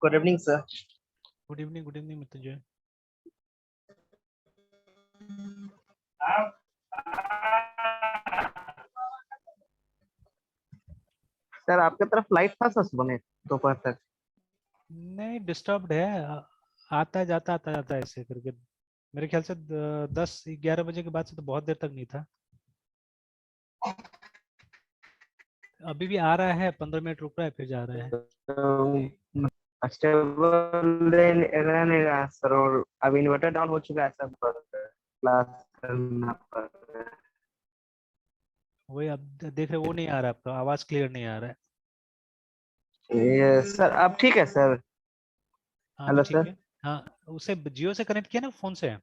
Good evening, sir. Good evening, Mrityunjay. Sir आपके तरफ light था सर सुबह में दोपहर तक? नहीं, डिस्टर्ब्ड है। आता जाता है ऐसे करके। मेरे ख्याल से 10-11 बजे के बाद से तो बहुत देर तक नहीं था। अभी भी आ रहा है, 15 मिनट रुक रहा है, फिर जा रहा है। स्टेबल रहने का सर, और अब इन्वर्टर डाउन हो चुका है सर, क्लास करना पड़ रहा है। वही अब देख रहे, वो नहीं आ रहा, आपका आवाज क्लियर नहीं आ रहा है। ये सर अब ठीक है सर? हाँ, अभी हेलो ठीक सर। है। हाँ, उसे जियो से कनेक्ट किया ना, फोन से।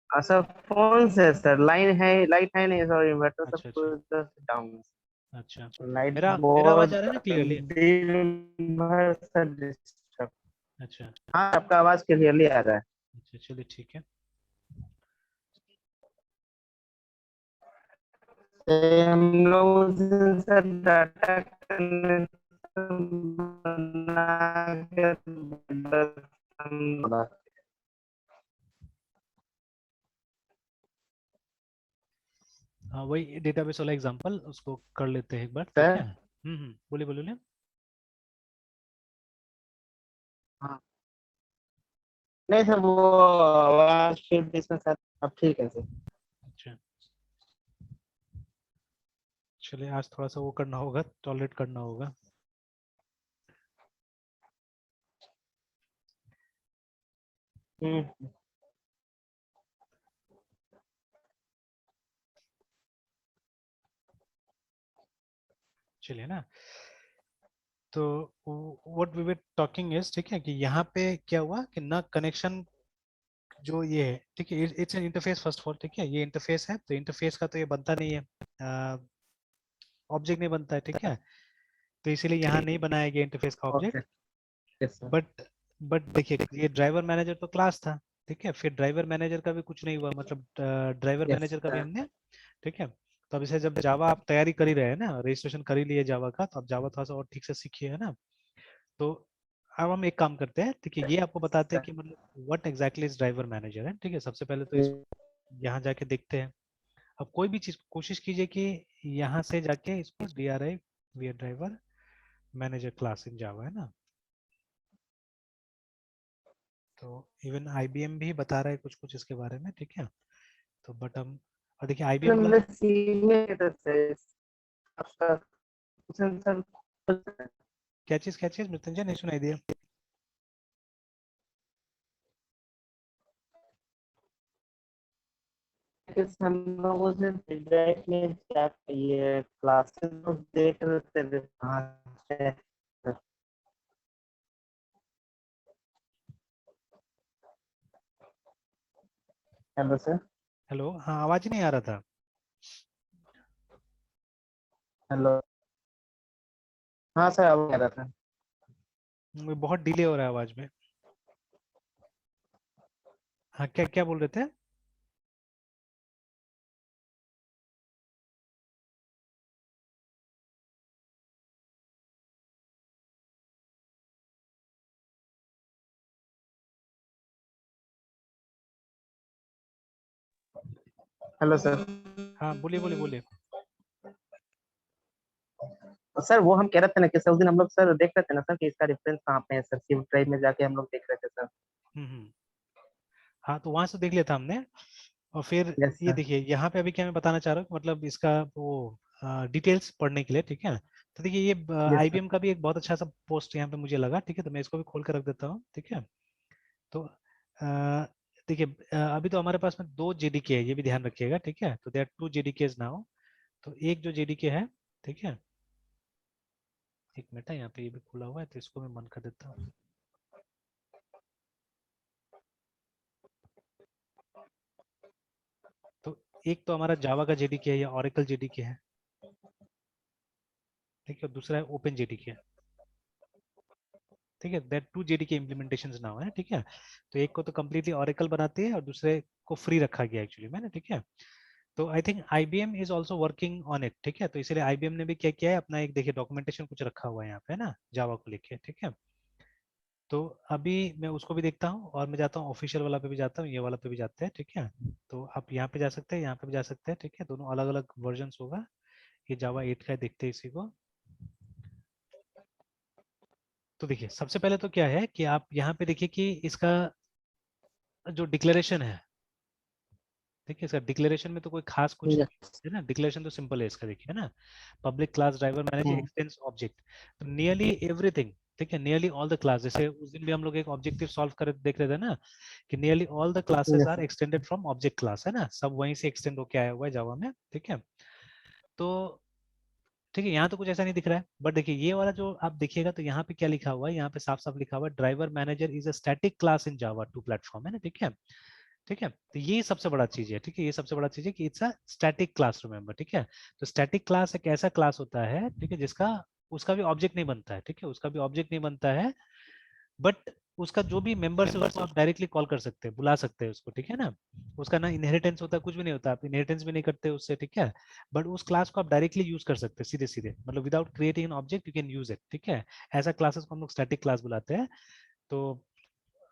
सर फोन से सर, लाइन है, लाइट है नहीं सर, इन्वर्टर सब अच्छा अच्छा कुछ डाउन। अच्छा। लाइट मेरा आवाज आ रहा है बहुत ना क्लियरली? दिन भर सर डिस्टर्ब। अच्छा हाँ आपका आवाज क्लियरली आ रहा है। अच्छा, चलिए ठीक है। हम लोग सर डाटा कनेक्शन बना कर बड़ा। हाँ, वही डेटाबेस वाला एग्जांपल, उसको कर लेते हैं एक बार, ठीक सर है। बोलिए बोलिए। हाँ, नहीं सर वो आवाज फिर भी इसमें सर अब ठीक है सर। अच्छा, चलिए आज थोड़ा सा वो करना होगा, टॉलरेट करना होगा। हम्म। चलिए ना। तो what we were talking is, ठीक है, कि यहाँ पे क्या हुआ कि ना कनेक्शन जो ये है, ठीक है, it's an interface first of all, ठीक है, ये इंटरफेस है, तो इंटरफेस का तो ये बनता नहीं है, ऑब्जेक्ट नहीं बनता है, ठीक है। तो इसीलिए यहाँ नहीं बनाया गया इंटरफेस का okay. Object. Yes sir. But but देखिए, ये ड्राइवर मैनेजर तो क्लास था, ठीक है, फिर ड्राइवर मैनेजर का भी कुछ नहीं हुआ, मतलब ड्राइवर यस मैनेजर का भी सर। हमने, ठीक है। तो अब इसे जब जावा आप तैयारी कर ही रहे हैं ना, रजिस्ट्रेशन कर ही लिए जावा का, तो अब जावा थोड़ा सा और ठीक से सीखिए, है ना। तो अब हम एक काम करते हैं, ठीक है, ये आपको बताते हैं कि मतलब what exactly is driver manager है, ठीक है। सबसे पहले तो इस यहाँ जाके देखते हैं। अब कोई भी चीज कोशिश कीजिए कि यहाँ से जाके इसको DRI V driver manager class in Java, है ना। तो इवन IBM भी बता रहा है कुछ कुछ इसके बारे में, ठीक है। तो बट हम, और देखिए IBM का, मतलब सीनियर की तरफ से आपका सर, क्या चीज मृत्युंजय, नहीं सुनाई दिया। हम लोगों से फीडबैक में क्या चाहिए, क्लासेस तो देख रहे थे कहाँ से। Hello sir. हेलो, हाँ, आवाज ही नहीं आ रहा था। हेलो। हाँ सर अब कह रहा था। बहुत डिले हो रहा है आवाज में। हाँ, क्या क्या बोल रहे थे? Hello sir. हाँ, बोलिए बोलिए बोलिए। सर वो हम कह रहे थे ना कि सर उस दिन हम लोग सर देख रहे थे ना सर कि इसका रेफरेंस कहाँ पे है सर, शिव ड्राइव में जाके हम लोग देख रहे थे सर। हम्म। हाँ, तो वहां से देख लिया था हमने। और फिर यस ये सर। देखिए, यहाँ पे अभी क्या मैं बताना चाह रहा हूँ कि मतलब इसका वो डिटेल्स पढ़ने के लिए, ठीक है। तो देखिए, ये यस सर। IBM का भी एक बहुत अच्छा सा पोस्ट यहाँ पे मुझे लगा, ठीक है, तो मैं इसको भी खोल कर रख देता हूँ, ठीक है। तो देखिए, अभी तो हमारे पास में 2 JDK है, ये भी ध्यान रखिएगा, ठीक है। तो देर 2 JDKs नाउ। तो एक जो JDK है, ठीक है, एक मिनट है, यहाँ पे ये भी खुला हुआ है, तो इसको मैं बंद कर देता हूँ। तो एक तो हमारा जावा का JDK है या Oracle JDK है, ठीक है, और दूसरा है ओपन JDK, ठीक है। दैट 2 JDK इम्प्लीमेंटेशंस नाउ है, ठीक है। तो एक को तो कम्प्लीटली Oracle बनाती है और दूसरे को फ्री रखा गया एक्चुअली में ना, ठीक है। तो I think IBM is also working on it, ठीक है। तो इसलिए IBM ने भी क्या किया है, अपना एक देखिए डॉक्यूमेंटेशन कुछ रखा हुआ है यहाँ पे ना, जावा को लेके, ठीक है। तो अभी मैं उसको भी देखता हूँ और मैं जाता हूँ ऑफिशियल वाला पे भी जाता हूँ, ये वाला पे भी जाते हैं, ठीक है। तो आप यहाँ पे जा सकते हैं, यहाँ पे भी जा सकते हैं, ठीक है। दोनों अलग अलग वर्जन होगा। ये जावा 8 का है, देखते हैं इसी को। तो देखिए सबसे पहले तो क्या है कि आप यहाँ पे देखिए कि इसका जो डिक्लेरेशन है, ठीक है, इसका डिक्लेरेशन में तो कोई खास कुछ नहीं Yes. है ना। डिक्लेरेशन तो सिंपल है इसका, देखिए है ना। Public class driver manage x tends object, तो नियरली एवरीथिंग, ठीक है, नियरली ऑल द क्लास। जैसे उस दिन भी हम लोग एक ऑब्जेक्टिव सॉल्व कर देख रहे थे ना, कि nearly all the classes Yes. Are extended from object class, है ना, सब वहीं से एक्सटेंड होके आया हुआ है जावा में, ठीक है। तो ठीक है, यहाँ तो कुछ ऐसा नहीं दिख रहा है, बट देखिए ये वाला जो आप देखिएगा तो यहाँ पे क्या लिखा हुआ है, यहाँ पे साफ साफ लिखा हुआ है driver manager is a static class in Java 2 platform, है ना, ठीक है। ठीक है, तो ये सबसे बड़ा चीज है, ठीक है, ये सबसे बड़ा चीज है कि it's a static class, remember, ठीक है। तो स्टैटिक क्लास एक ऐसा क्लास होता है, ठीक है, जिसका उसका भी ऑब्जेक्ट नहीं बनता है, ठीक है, उसका भी ऑब्जेक्ट नहीं बनता है, बट उसका जो भी मेंबर्स है उसको आप डायरेक्टली कॉल कर सकते हैं, बुला सकते हैं उसको, ठीक है ना। उसका ना इनहेरिटेंस होता है, कुछ भी नहीं होता, आप इनहेरिटेंस भी नहीं करते उससे, ठीक है। बट उस क्लास को आप डायरेक्टली यूज कर सकते हैं सीधे सीधे, मतलब without creating an object you can use it, ठीक है। ऐसा क्लासेस को हम लोग स्टैटिक क्लास बुलाते हैं। तो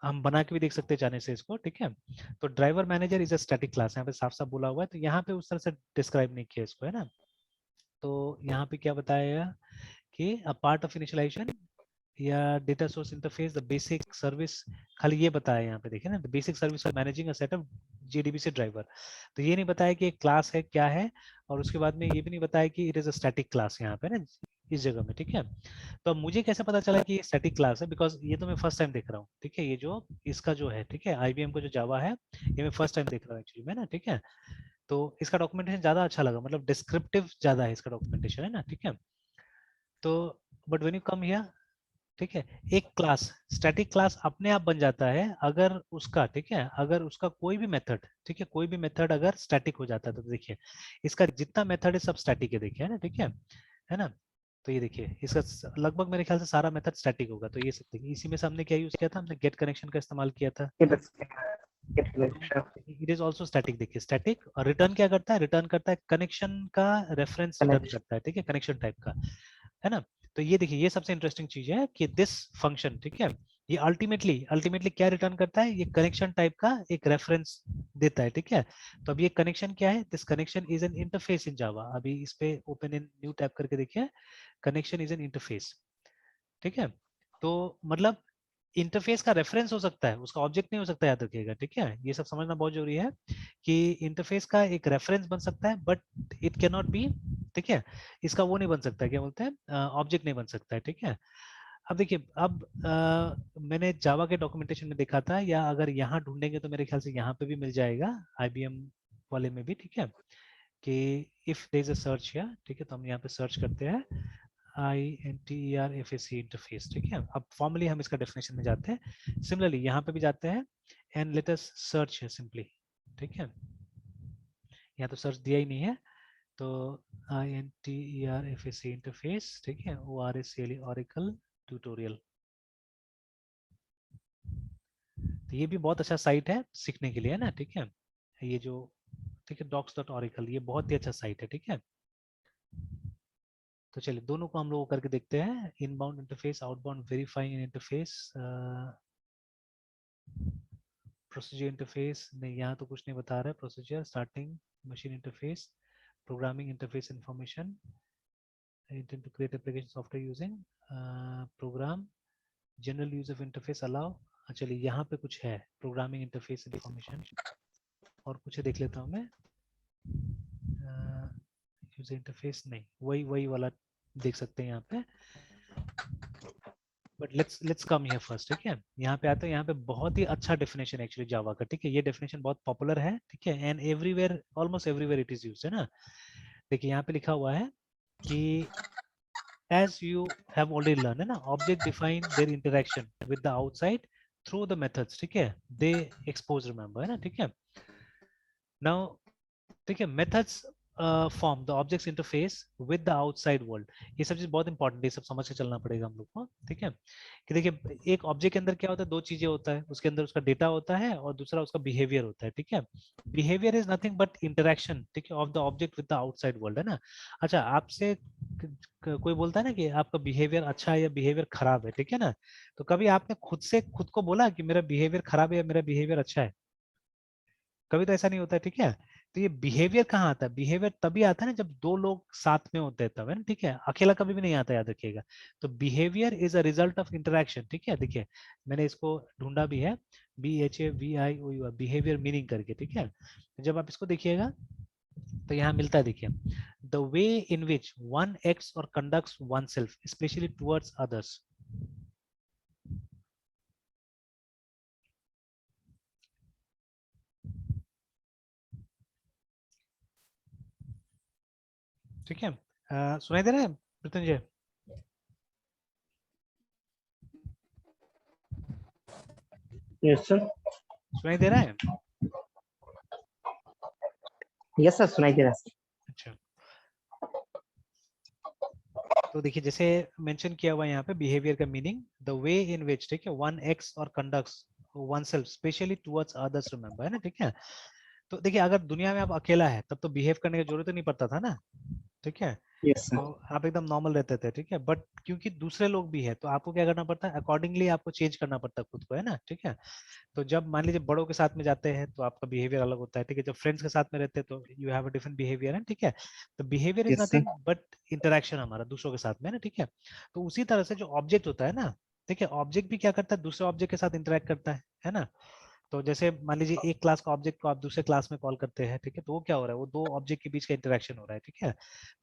हम बना के भी देख सकते हैं जाने से इसको, ठीक है। तो driver manager is a static class, यहाँ पे साफ साफ बोला हुआ है, तो यहाँ पे उस तरह से डिस्क्राइब नहीं किया इसको, है ना। तो यहाँ पे क्या बताया कि अ पार्ट ऑफ इनिशियलाइजेशन या data source interface the basic service, खाली ये बताया यहाँ पे, देखिए ना, the basic service for managing a set of JDBC driver. तो ये नहीं बताया कि एक क्लास है क्या है, और उसके बाद में ये भी नहीं बताया कि it is a static class यहाँ पे ना, इस जगह में, ठीक है। तो अब मुझे कैसे पता चला कि ये स्टैटिक क्लास है, बिकॉज ये तो मैं फर्स्ट टाइम देख रहा हूँ, ठीक है। ये जो इसका जो है, ठीक है, IBM का जो जावा है, ये मैं फर्स्ट टाइम देख रहा हूँ एक्चुअली में ना, ठीक है। तो इसका डॉक्यूमेंटेशन ज्यादा अच्छा लगा, मतलब डिस्क्रिप्टिव ज्यादा है इसका डॉक्यूमेंटेशन, है ना, ठीक है। तो but when you come here, ठीक है, एक क्लास, स्टैटिक क्लास अपने आप बन जाता है अगर उसका, ठीक है, अगर उसका कोई भी मेथड, ठीक है, कोई भी मेथड अगर स्टैटिक हो जाता है, तो देखिए इसका जितना मेथड है सब स्टैटिक है, देखिए, है ना, ठीक है ना। तो ये देखिए इसका लगभग मेरे ख्याल से सारा मेथड स्टैटिक होगा। तो ये सब देखिए, इसी में से हमने क्या यूज किया था, हमने गेट कनेक्शन का इस्तेमाल किया था। It is. Get तो connection. It is also static, देखिए स्टैटिक, और रिटर्न क्या करता है, रिटर्न करता है कनेक्शन का रेफरेंस रिटर्न Connection. करता है, ठीक है, कनेक्शन टाइप का, है ना। तो ये देखिए ये सबसे इंटरेस्टिंग चीज है कि दिस फंक्शन, ठीक है, ये अल्टीमेटली अल्टीमेटली क्या रिटर्न करता है, ये कनेक्शन टाइप का एक रेफरेंस देता है, ठीक है। तो अब ये कनेक्शन क्या है, this connection is an interface in Java. अभी इस पे ओपन इन न्यू टैब करके देखिए, कनेक्शन इज एन इंटरफेस, ठीक है। तो मतलब इंटरफेस का रेफरेंस हो सकता है, उसका ऑब्जेक्ट नहीं हो सकता, याद रखिएगा, ठीक है। ये सब समझना बहुत जरूरी है कि इंटरफेस का एक रेफरेंस बन सकता है, but it can not be, ठीक है, इसका वो नहीं बन सकता, क्या बोलते हैं, ऑब्जेक्ट नहीं बन सकता है, ठीक है। अब देखिए, अब मैंने जावा के डॉक्यूमेंटेशन में देखा था, या अगर यहाँ ढूंढेंगे तो मेरे ख्याल से यहाँ पे भी मिल जाएगा, IBM वाले में भी, ठीक है, कि if there is a search या, ठीक है, तो हम यहाँ पे सर्च करते हैं INTERFAC इंटरफेस, ठीक है। अब फॉर्मली हम इसका डेफिनेशन में जाते हैं, सिमिलरली यहाँ पे भी जाते हैं, एंड लेट अस सर्च है सिंपली, ठीक है। यहाँ तो सर्च दिया ही नहीं है, तो INTERFAC इंटरफेस, ठीक है, ORACLE ऑरेकल ट्यूटोरियल। तो ये भी बहुत अच्छा साइट है सीखने के लिए, है ना, ठीक है। ये जो, ठीक है, docs.oracle, ये बहुत ही अच्छा साइट है, ठीक है। तो चलिए दोनों को हम लोग करके देखते हैं, inbound interface, outbound verifying interface, procedure interface नहीं, यहाँ तो कुछ नहीं बता रहा है, procedure, starting, machine interface, programming interface information, intent to create application software using program, general use of interface allow. चलिए यहाँ पे कुछ है, प्रोग्रामिंग इंटरफेस इंफॉर्मेशन, और कुछ देख लेता हूँ मैं, यूजर इंटरफेस नहीं, वही वही वाला देख सकते हैं यहाँ पे, but let's come here first, ठीक है। यहाँ पे आते हैं, यहाँ पे बहुत ही अच्छा डेफिनेशन एक्चुअली जावा का, ठीक है, ये डेफिनेशन बहुत पॉपुलर है, ठीक है, and everywhere, almost everywhere it is used, है ना। देखिए यहाँ पे लिखा हुआ है कि as you have already learned, है ना, object define their interaction with the outside through the methods, ठीक है, they expose, remember, है ना, ठीक है। now, ठीक है, methods form the objects interface with the outside world. ये सब चीज बहुत इंपॉर्टेंट है, सब समझ के चलना पड़ेगा हम लोग को, ठीक है। कि देखिए एक ऑब्जेक्ट के अंदर क्या होता है, दो चीजें होता है, उसके अंदर उसका डेटा होता है और दूसरा उसका बिहेवियर होता है, ठीक है। Behaviour is nothing but interaction, ठीक है, of the object with the outside world, है ना। अच्छा, आपसे कोई बोलता है ना कि आपका बिहेवियर अच्छा है या बिहेवियर खराब है, ठीक है ना। तो कभी आपने खुद से खुद को बोला कि मेरा बिहेवियर खराब है या मेरा बिहेवियर अच्छा है? कभी तो ऐसा नहीं होता है, ठीक है। तो ये बिहेवियर कहाँ आता है? बिहेवियर तभी आता है ना जब दो लोग साथ में होते हैं तब, है ना, ठीक है। अकेला कभी भी नहीं आता, याद रखिएगा। तो behaviour is a result of interaction, ठीक है। देखिए मैंने इसको ढूंढा भी है, BHAVIOUR, बिहेवियर मीनिंग करके, ठीक है। जब आप इसको देखिएगा तो यहाँ मिलता है, देखिए, the way in which one acts और conducts one self specially towards others. ठीक है, सुनाई दे रहा है मृत्युंजय? Yes sir. सुनाई दे रहा है? यस सर, सुनाई दे रहा है सर। अच्छा, तो देखिए जैसे मेंशन किया हुआ है यहाँ पे बिहेवियर का मीनिंग द वे इन विच, ठीक है, वन एक्ट्स और conducts one self specially towards others, remember, है ना, ठीक है। तो देखिए अगर दुनिया में आप अकेला है तब तो बिहेव करने की जरूरत ही नहीं पड़ता था ना, ठीक है। यस तो सर। आप एकदम नॉर्मल रहते थे, ठीक है। बट क्योंकि दूसरे लोग भी है तो आपको क्या करना पड़ता है, अकॉर्डिंगली आपको चेंज करना पड़ता है खुद को, है ना, ठीक है। तो जब मान लीजिए बड़ों के साथ में जाते हैं तो आपका बिहेवियर अलग होता है, ठीक है। जब फ्रेंड्स के साथ में रहते हैं तो you have a different behaviour, है, ठीक है। तो behaviour is yes sir. Nothing but interaction हमारा दूसरों के साथ में, है ना, ठीक है। तो उसी तरह से जो ऑब्जेक्ट होता है ना, ठीक है, ऑब्जेक्ट भी क्या करता है, दूसरे ऑब्जेक्ट के साथ इंटरेक्ट करता है ना। तो जैसे मान लीजिए एक क्लास का ऑब्जेक्ट को आप दूसरे क्लास में कॉल करते हैं, ठीक है, तो वो क्या हो रहा है, वो दो ऑब्जेक्ट के बीच का इंटरेक्शन हो रहा है, ठीक है।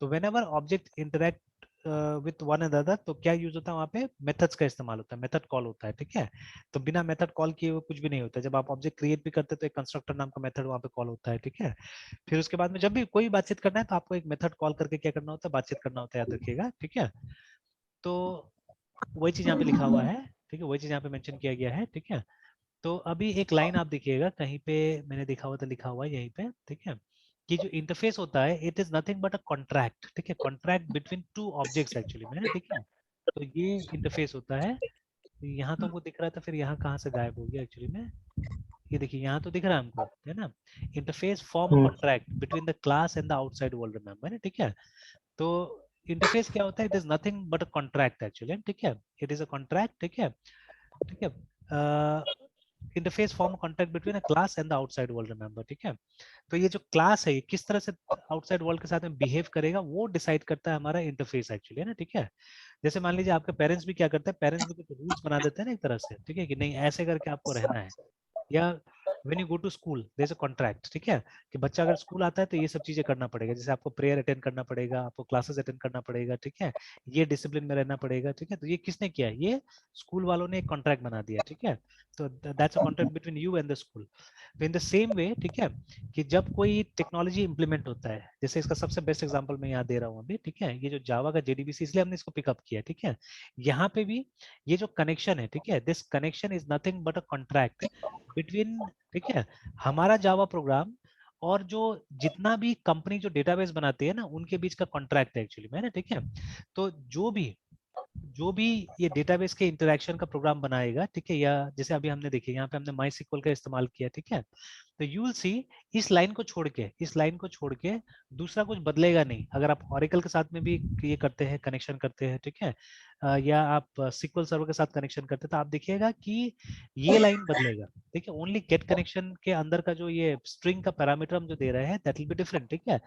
तो when ever object interact with one another तो क्या यूज होता है वहाँ पे, मेथड्स का इस्तेमाल होता है, मेथड कॉल होता है, ठीक है। तो बिना मेथड कॉल किए हुए कुछ भी नहीं होता है। जब आप ऑब्जेक्ट क्रिएट भी करते हैं तो एक कंस्ट्रक्टर नाम का मेथड वहाँ पे कॉल होता है, ठीक है। फिर उसके बाद में जब भी कोई बातचीत करना है तो आपको एक मेथड कॉल करके क्या करना होता है, बातचीत करना होता है, याद रखिएगा, ठीक है। तो वही चीज यहाँ पे लिखा हुआ है, ठीक है, वही चीज यहाँ पे मेंशन किया गया है, ठीक है। तो अभी एक लाइन आप देखिएगा कहीं पे, मैंने देखा हुआ था, लिखा हुआ है यहीं पे, ठीक है, कि जो इंटरफेस होता है it is nothing but a contract, ठीक है, contract between two objects actually में, है ना, ठीक है। तो ये इंटरफेस होता है। तो यहाँ तो हमको दिख रहा था, फिर यहाँ कहाँ से गायब हो गया एक्चुअली में, ये देखिए यहाँ तो दिख रहा है हमको, है ना। Interface form a contract between the class and the outside world, remember, है ना, ठीक है। तो इंटरफेस क्या होता है, it is nothing but a contract actually, ठीक है। इट इज अ कॉन्ट्रैक्ट, ठीक है, ठीक है। Interface form contact between a class and the outside world, remember, ठीक है। तो ये जो क्लास है ये किस तरह से आउटसाइड वर्ल्ड के साथ में बिहेव करेगा वो डिसाइड करता है हमारा इंटरफेस एक्चुअली, है ना, ठीक है। जैसे मान लीजिए आपके पेरेंट्स भी क्या करते हैं, पेरेंट्स भी कुछ रूल्स बना देते हैं ना एक तरह से, ठीक है, कि नहीं ऐसे करके आपको रहना है। या when you go to school there is a contract, ठीक है, कि बच्चा अगर स्कूल आता है तो ये सब चीजें करना पड़ेगा, जैसे आपको प्रेयर अटेंड करना पड़ेगा, आपको क्लासेस अटेंड करना पड़ेगा, ठीक है, ये डिसिप्लिन में रहना पड़ेगा, ठीक है। तो ये किसने किया, ये स्कूल वालों ने एक कॉन्ट्रैक्ट बना दिया, ठीक है। तो that's a contract between you and the school. तो इन द सेम वे, ठीक है, कि जब कोई टेक्नोलॉजी इंप्लीमेंट होता है, जैसे इसका सबसे बेस्ट एग्जांपल मैं यहाँ दे रहा हूँ अभी, ठीक है, ये जो जावा का जेडीबीसी, इसलिए हमने इसको पिकअप किया, ठीक है। यहाँ पे भी ये जो कनेक्शन है, ठीक है, this connection is nothing but a contract between, ठीक है, हमारा जावा प्रोग्राम और जो जितना भी कंपनी जो डेटाबेस बनाती है ना उनके बीच का कॉन्ट्रैक्ट है एक्चुअली में, ना, ठीक है। तो जो भी ये डेटाबेस के इंटरेक्शन का प्रोग्राम बनाएगा, ठीक है, या जैसे अभी हमने देखिए यहाँ पे हमने माई सिक्वल का इस्तेमाल किया, ठीक है। तो यू विल सी इस लाइन को छोड़ के दूसरा कुछ बदलेगा नहीं। अगर आप ऑरेकल के साथ में भी ये करते हैं, कनेक्शन करते हैं, ठीक है, या आप सिक्वल सर्वर के साथ कनेक्शन करते हैं तो आप देखिएगा कि ये लाइन बदलेगा, ठीक है। ओनली गेट कनेक्शन के अंदर का जो ये स्ट्रिंग का पैरामीटर हम जो दे रहे हैं दैट विल बी डिफरेंट, ठीक है।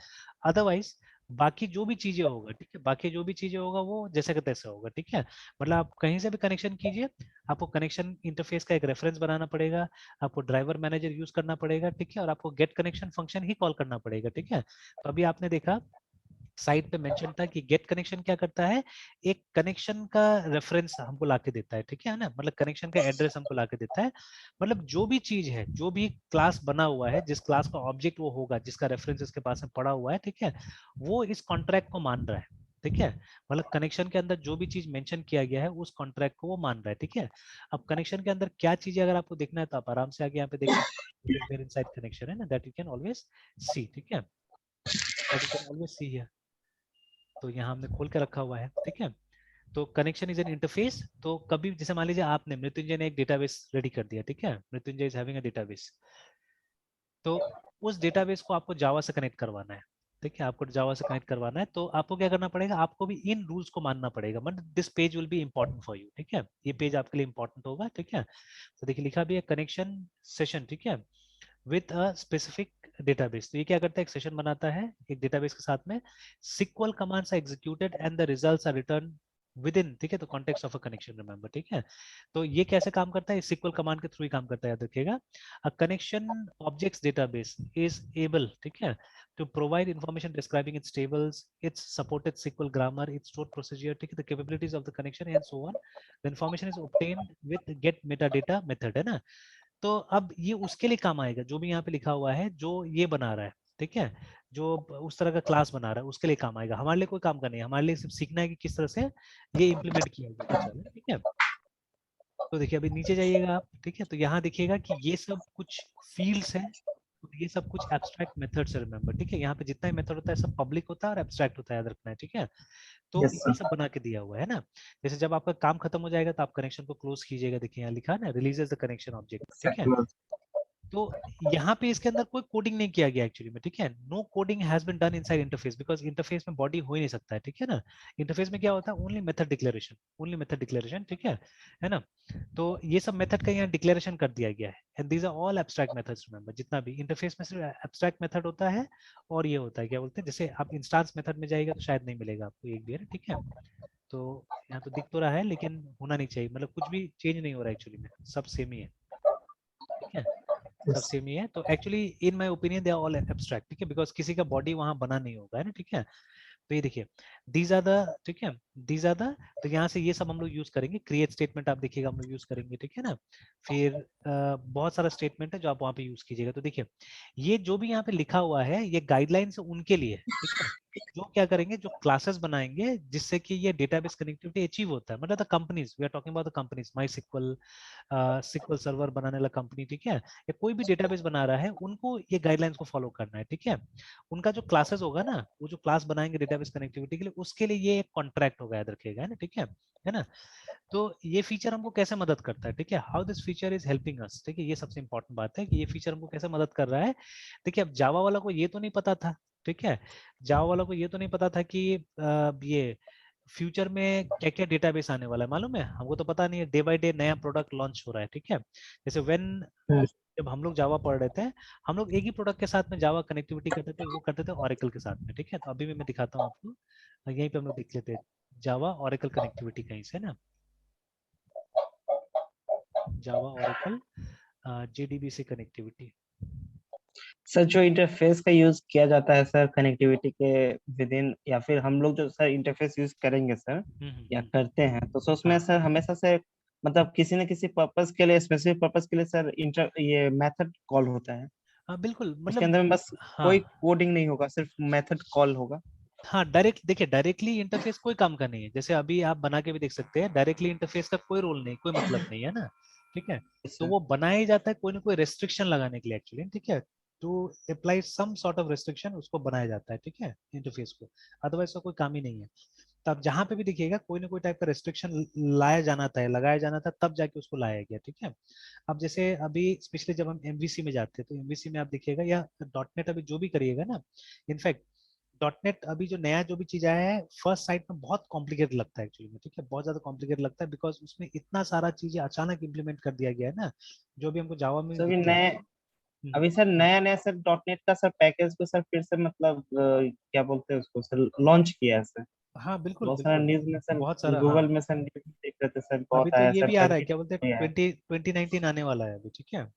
अदरवाइज बाकी जो भी चीजें होगा, ठीक है, बाकी जो भी चीजें होगा वो जैसे का तैसे होगा, ठीक है। मतलब आप कहीं से भी कनेक्शन कीजिए, आपको कनेक्शन इंटरफेस का एक रेफरेंस बनाना पड़ेगा, आपको ड्राइवर मैनेजर यूज करना पड़ेगा, ठीक है, और आपको गेट कनेक्शन फंक्शन ही कॉल करना पड़ेगा, ठीक है। तो अभी आपने देखा साइट पे मेंशन था कि गेट कनेक्शन क्या करता है, एक कनेक्शन का रेफरेंस हमको लाके देता है, ठीक है ना, मतलब कनेक्शन का एड्रेस हमको लाके देता है। मतलब जो भी चीज है, जो भी क्लास बना हुआ है, जिस क्लास का ऑब्जेक्ट वो होगा, जिसका रेफरेंस इसके पास में पड़ा हुआ है, ठीक है, वो इस कॉन्ट्रैक्ट को मान रहा है, ठीक है। मतलब कनेक्शन के अंदर जो भी चीज मेंशन किया गया है उस कॉन्ट्रैक्ट को वो मान रहा है, ठीक है। अब कनेक्शन के अंदर क्या चीजें अगर आपको देखना है तो आप आराम से आगे यहाँ पे देख सकते हैं, इनसाइड कनेक्शन है ना, that you can always see, ठीक है। That you can always see here. तो यहाँ हमने खोल के रखा हुआ है, ठीक है। तो कनेक्शन इज एन इंटरफेस। तो कभी जैसे मान लीजिए आपने, मृत्युंजय ने एक डेटाबेस रेडी कर दिया, ठीक है, Mrityunjay is having a database. तो उस डेटाबेस को आपको जावा से कनेक्ट करवाना है, ठीक है, आपको जावा से कनेक्ट करवाना है। तो आपको क्या करना पड़ेगा, आपको भी इन रूल्स को मानना पड़ेगा। मतलब this page will be important for you, ठीक है, ये पेज आपके लिए इंपॉर्टेंट होगा, ठीक है। तो देखिए लिखा भी है कनेक्शन सेशन, ठीक है, विथ अ स्पेसिफिक डेटाबेस। तो ये क्या करता है, एक सेशन बनाता है एक डेटाबेस के साथ में, SQL commands are executed and the results are return within, ठीक है, तो context of a connection, remember, ठीक है। तो ये कैसे काम करता है, SQL कमांड के थ्रू ही काम करता है, याद रखिएगा। A connection objects database is able, ठीक है, to provide information describing its tables, its supported SQL grammar, its stored procedure, ठीक है, the capabilities of the connection and so on. The information is obtained with get metadata method, है ना। तो अब ये उसके लिए काम आएगा, जो भी यहाँ पे लिखा हुआ है, जो ये बना रहा है, ठीक है, जो उस तरह का क्लास बना रहा है, उसके लिए काम आएगा। हमारे लिए कोई काम का नहीं है, हमारे लिए सिर्फ सीखना है कि किस तरह से ये इम्प्लीमेंट किया जाता चले, ठीक है। तो देखिए अभी नीचे जाइएगा आप, ठीक है, तो यहाँ देखिएगा कि ये सब कुछ फील्ड्स हैं, तो ये सब कुछ एब्स्ट्रैक्ट मेथड्स है, रिमेंबर, ठीक है। यहाँ पे जितना ही मेथड होता है सब पब्लिक होता है और एब्स्ट्रैक्ट होता है, याद रखना है, ठीक है। तो यस ये सर। सब बना के दिया हुआ है ना। जैसे जब आपका काम खत्म हो जाएगा तो आप कनेक्शन को क्लोज कीजिएगा, देखिए यहाँ लिखा है ना, रिलीजेस द कनेक्शन ऑब्जेक्ट, ठीक है। तो यहाँ पे इसके अंदर कोई कोडिंग नहीं किया गया एक्चुअली में, ठीक है। No coding has been done inside interface, because interface में बॉडी हो ही नहीं सकता है, ठीक है ना। इंटरफेस में क्या होता है, only method declaration, only method declaration, ठीक है ना। तो ये सब मेथड का यहाँ डिक्लेरेशन कर दिया गया है, and these are all abstract methods, remember, जितना भी इंटरफेस में सिर्फ एब्स्ट्रैक्ट मेथड होता है। और ये होता है, क्या बोलते हैं, जैसे आप इंस्टांस मेथड में जाएगा तो शायद नहीं मिलेगा आपको एक भी, है ना, ठीक है। तो यहाँ तो दिख तो रहा है लेकिन होना नहीं चाहिए, मतलब कुछ भी चेंज नहीं हो रहा है एक्चुअली में, सब सेम ही है, ठीक है, सब सेम ही है। तो actually in my opinion they are all abstract, ठीक है, बिकॉज किसी का बॉडी वहां बना नहीं होगा, है ना, ठीक है। तो ये देखिए दीज आर द, ठीक है, दीज आर द, तो यहाँ से ये सब हम लोग यूज करेंगे। क्रिएट स्टेटमेंट आप देखिएगा हम लोग यूज करेंगे, ठीक है ना। फिर बहुत सारा स्टेटमेंट है जो आप वहाँ पे यूज कीजिएगा। तो देखिए ये जो भी यहाँ पे लिखा हुआ है ये गाइडलाइंस उनके लिए, ठीक है, जो क्या करेंगे, जो क्लासेस बनाएंगे जिससे कि ये डेटाबेस कनेक्टिविटी अचीव होता है। मतलब the companies, we are talking about the companies, my SQL, SQL server बनाने वाला कंपनी, ठीक है, या कोई भी डेटाबेस बना रहा है, उनको ये गाइडलाइंस को फॉलो करना है, ठीक है। उनका जो क्लासेस होगा ना, वो जो क्लास बनाएंगे डेटाबेस कनेक्टिविटी के लिए, उसके लिए ये एक कॉन्ट्रैक्ट होगा, याद रखिएगा, है ना, ठीक है ना। तो ये फीचर हमको कैसे मदद करता है, ठीक है, how this feature is helping us, ठीक है, ये सबसे इंपॉर्टेंट बात है कि ये फीचर हमको कैसे मदद कर रहा है। देखिए अब जावा वाला को ये तो नहीं पता था, ठीक है, जावा वाला को ये तो नहीं पता था कि ये फ्यूचर में क्या क्या डेटाबेस आने वाला है, मालूम है, हमको तो पता नहीं है। डे बाय डे नया प्रोडक्ट लॉन्च हो रहा है, ठीक है। जैसे व्हेन, जब हम लोग जावा पढ़ रहे थे, हम लोग एक ही प्रोडक्ट के साथ में जावा कनेक्टिविटी करते थे, वो करते थे ओरेकल के साथ में, ठीक है। तो अभी भी मैं दिखाता हूँ आपको, यहीं पे हम लोग देख लेते हैं जावा ओरेकल कनेक्टिविटी कहीं से ना, Java Oracle JDBC connectivity. Sir जो इंटरफेस का यूज किया जाता है सर कनेक्टिविटी के विद इन, या फिर हम लोग जो सर इंटरफेस यूज करेंगे सर या करते हैं, तो सर उसमें हाँ सर हमेशा से मतलब किसी न किसी पर्पस के लिए, स्पेसिफिक पर्पस के लिए सर इंटर ये मेथड कॉल होता है। हाँ बिल्कुल, उसके मतलब अंदर में बस हाँ कोई कोडिंग नहीं होगा, सिर्फ मेथड कॉल होगा। हाँ, डायरेक्ट देखिए, डायरेक्टली इंटरफेस कोई काम का नहीं है। जैसे अभी आप बना के भी देख सकते हैं, डायरेक्टली इंटरफेस का कोई रोल नहीं, कोई मतलब नहीं है ना, ठीक है। तो सर वो बनाया ही जाता है कोई ना कोई रेस्ट्रिक्शन लगाने के लिए एक्चुअली, ठीक है, to apply some sort of restriction, उसको बनाया जाता है, ठीक है, इंटरफेस को। अदरवाइज का कोई काम ही नहीं है। तो आप जहां पे भी देखिएगा कोई ना कोई टाइप का रेस्ट्रिक्शन लाया जाना था, लगाया जाना था, तब जाके उसको लाया गया, ठीक है। अब जैसे अभी स्पेशली जब हम एमवीसी में जाते हैं, तो एमवीसी में आप देखिएगा या डॉटनेट अभी जो भी करिएगा ना, इनफैक्ट डॉटनेट अभी जो नया जो भी चीज आया है, फर्स्ट साइट में बहुत कॉम्प्लिकेटेड लगता है एक्चुअली में, ठीक है, बहुत ज्यादा कॉम्प्लिकेटेड लगता है, बिकॉज उसमें इतना सारा चीजें अचानक इंप्लीमेंट कर दिया गया है ना, जो भी हमको जावा में सर अभी दिखते हैं। नए, हम्म, अभी सर नया नया सर डॉटनेट का सर पैकेज को सर फिर से मतलब क्या बोलते हैं उसको सर, लॉन्च किया है सर। हाँ बिल्कुल बहुत सारा बिल्कुल, न्यूज में सर, बहुत सारा, हाँ। गूगल में सर न्यूज देख रहे थे सर, अभी बहुत तो आया ये सर, भी आ रहा है, 20 क्या बोलते हैं, आया 2019 आने वाला है अभी, ठीक है।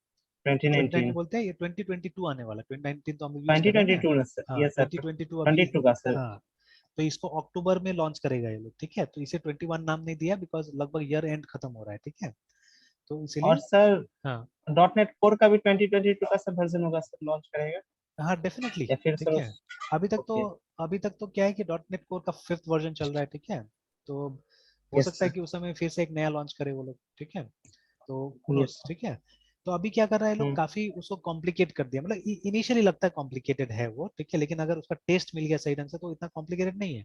2019 2019 बोलते हैं, ये 2022 आने वाला है, 2019 तो हम लोग यूज कर रहे हैं ना। 2022 में सर, हाँ ये सर 2022 अभी, 22 का सर। हाँ। तो इसको अक्टूबर में लॉन्च करेगा ये लोग, ठीक है। तो इसे 21 नाम नहीं दिया, बिकॉज लगभग ईयर एंड खत्म हो रहा है, ठीक है, तो और इसीलिए। सर हाँ डॉट नेट कोर का भी 2022 का सर वर्जन होगा सर, लॉन्च करेगा हाँ डेफिनेटली, या फिर ठीक सर है। अभी तक तो, ओके। अभी तक तो क्या है कि डॉट नेट कोर का 5th वर्जन चल रहा है, ठीक है। तो हो यस सकता है सर। कि उस समय फिर से एक नया लॉन्च करे वो लोग, ठीक है। तो यस नोस, सर। ठीक है। तो अभी क्या कर रहा है लोग, हम्म, काफी उसको कॉम्प्लिकेट कर दिया, मतलब इनिशियली लगता है कॉम्प्लिकेटेड है वो, ठीक है, लेकिन अगर उसका टेस्ट मिल गया सही ढंग से तो इतना कॉम्प्लिकेटेड नहीं है।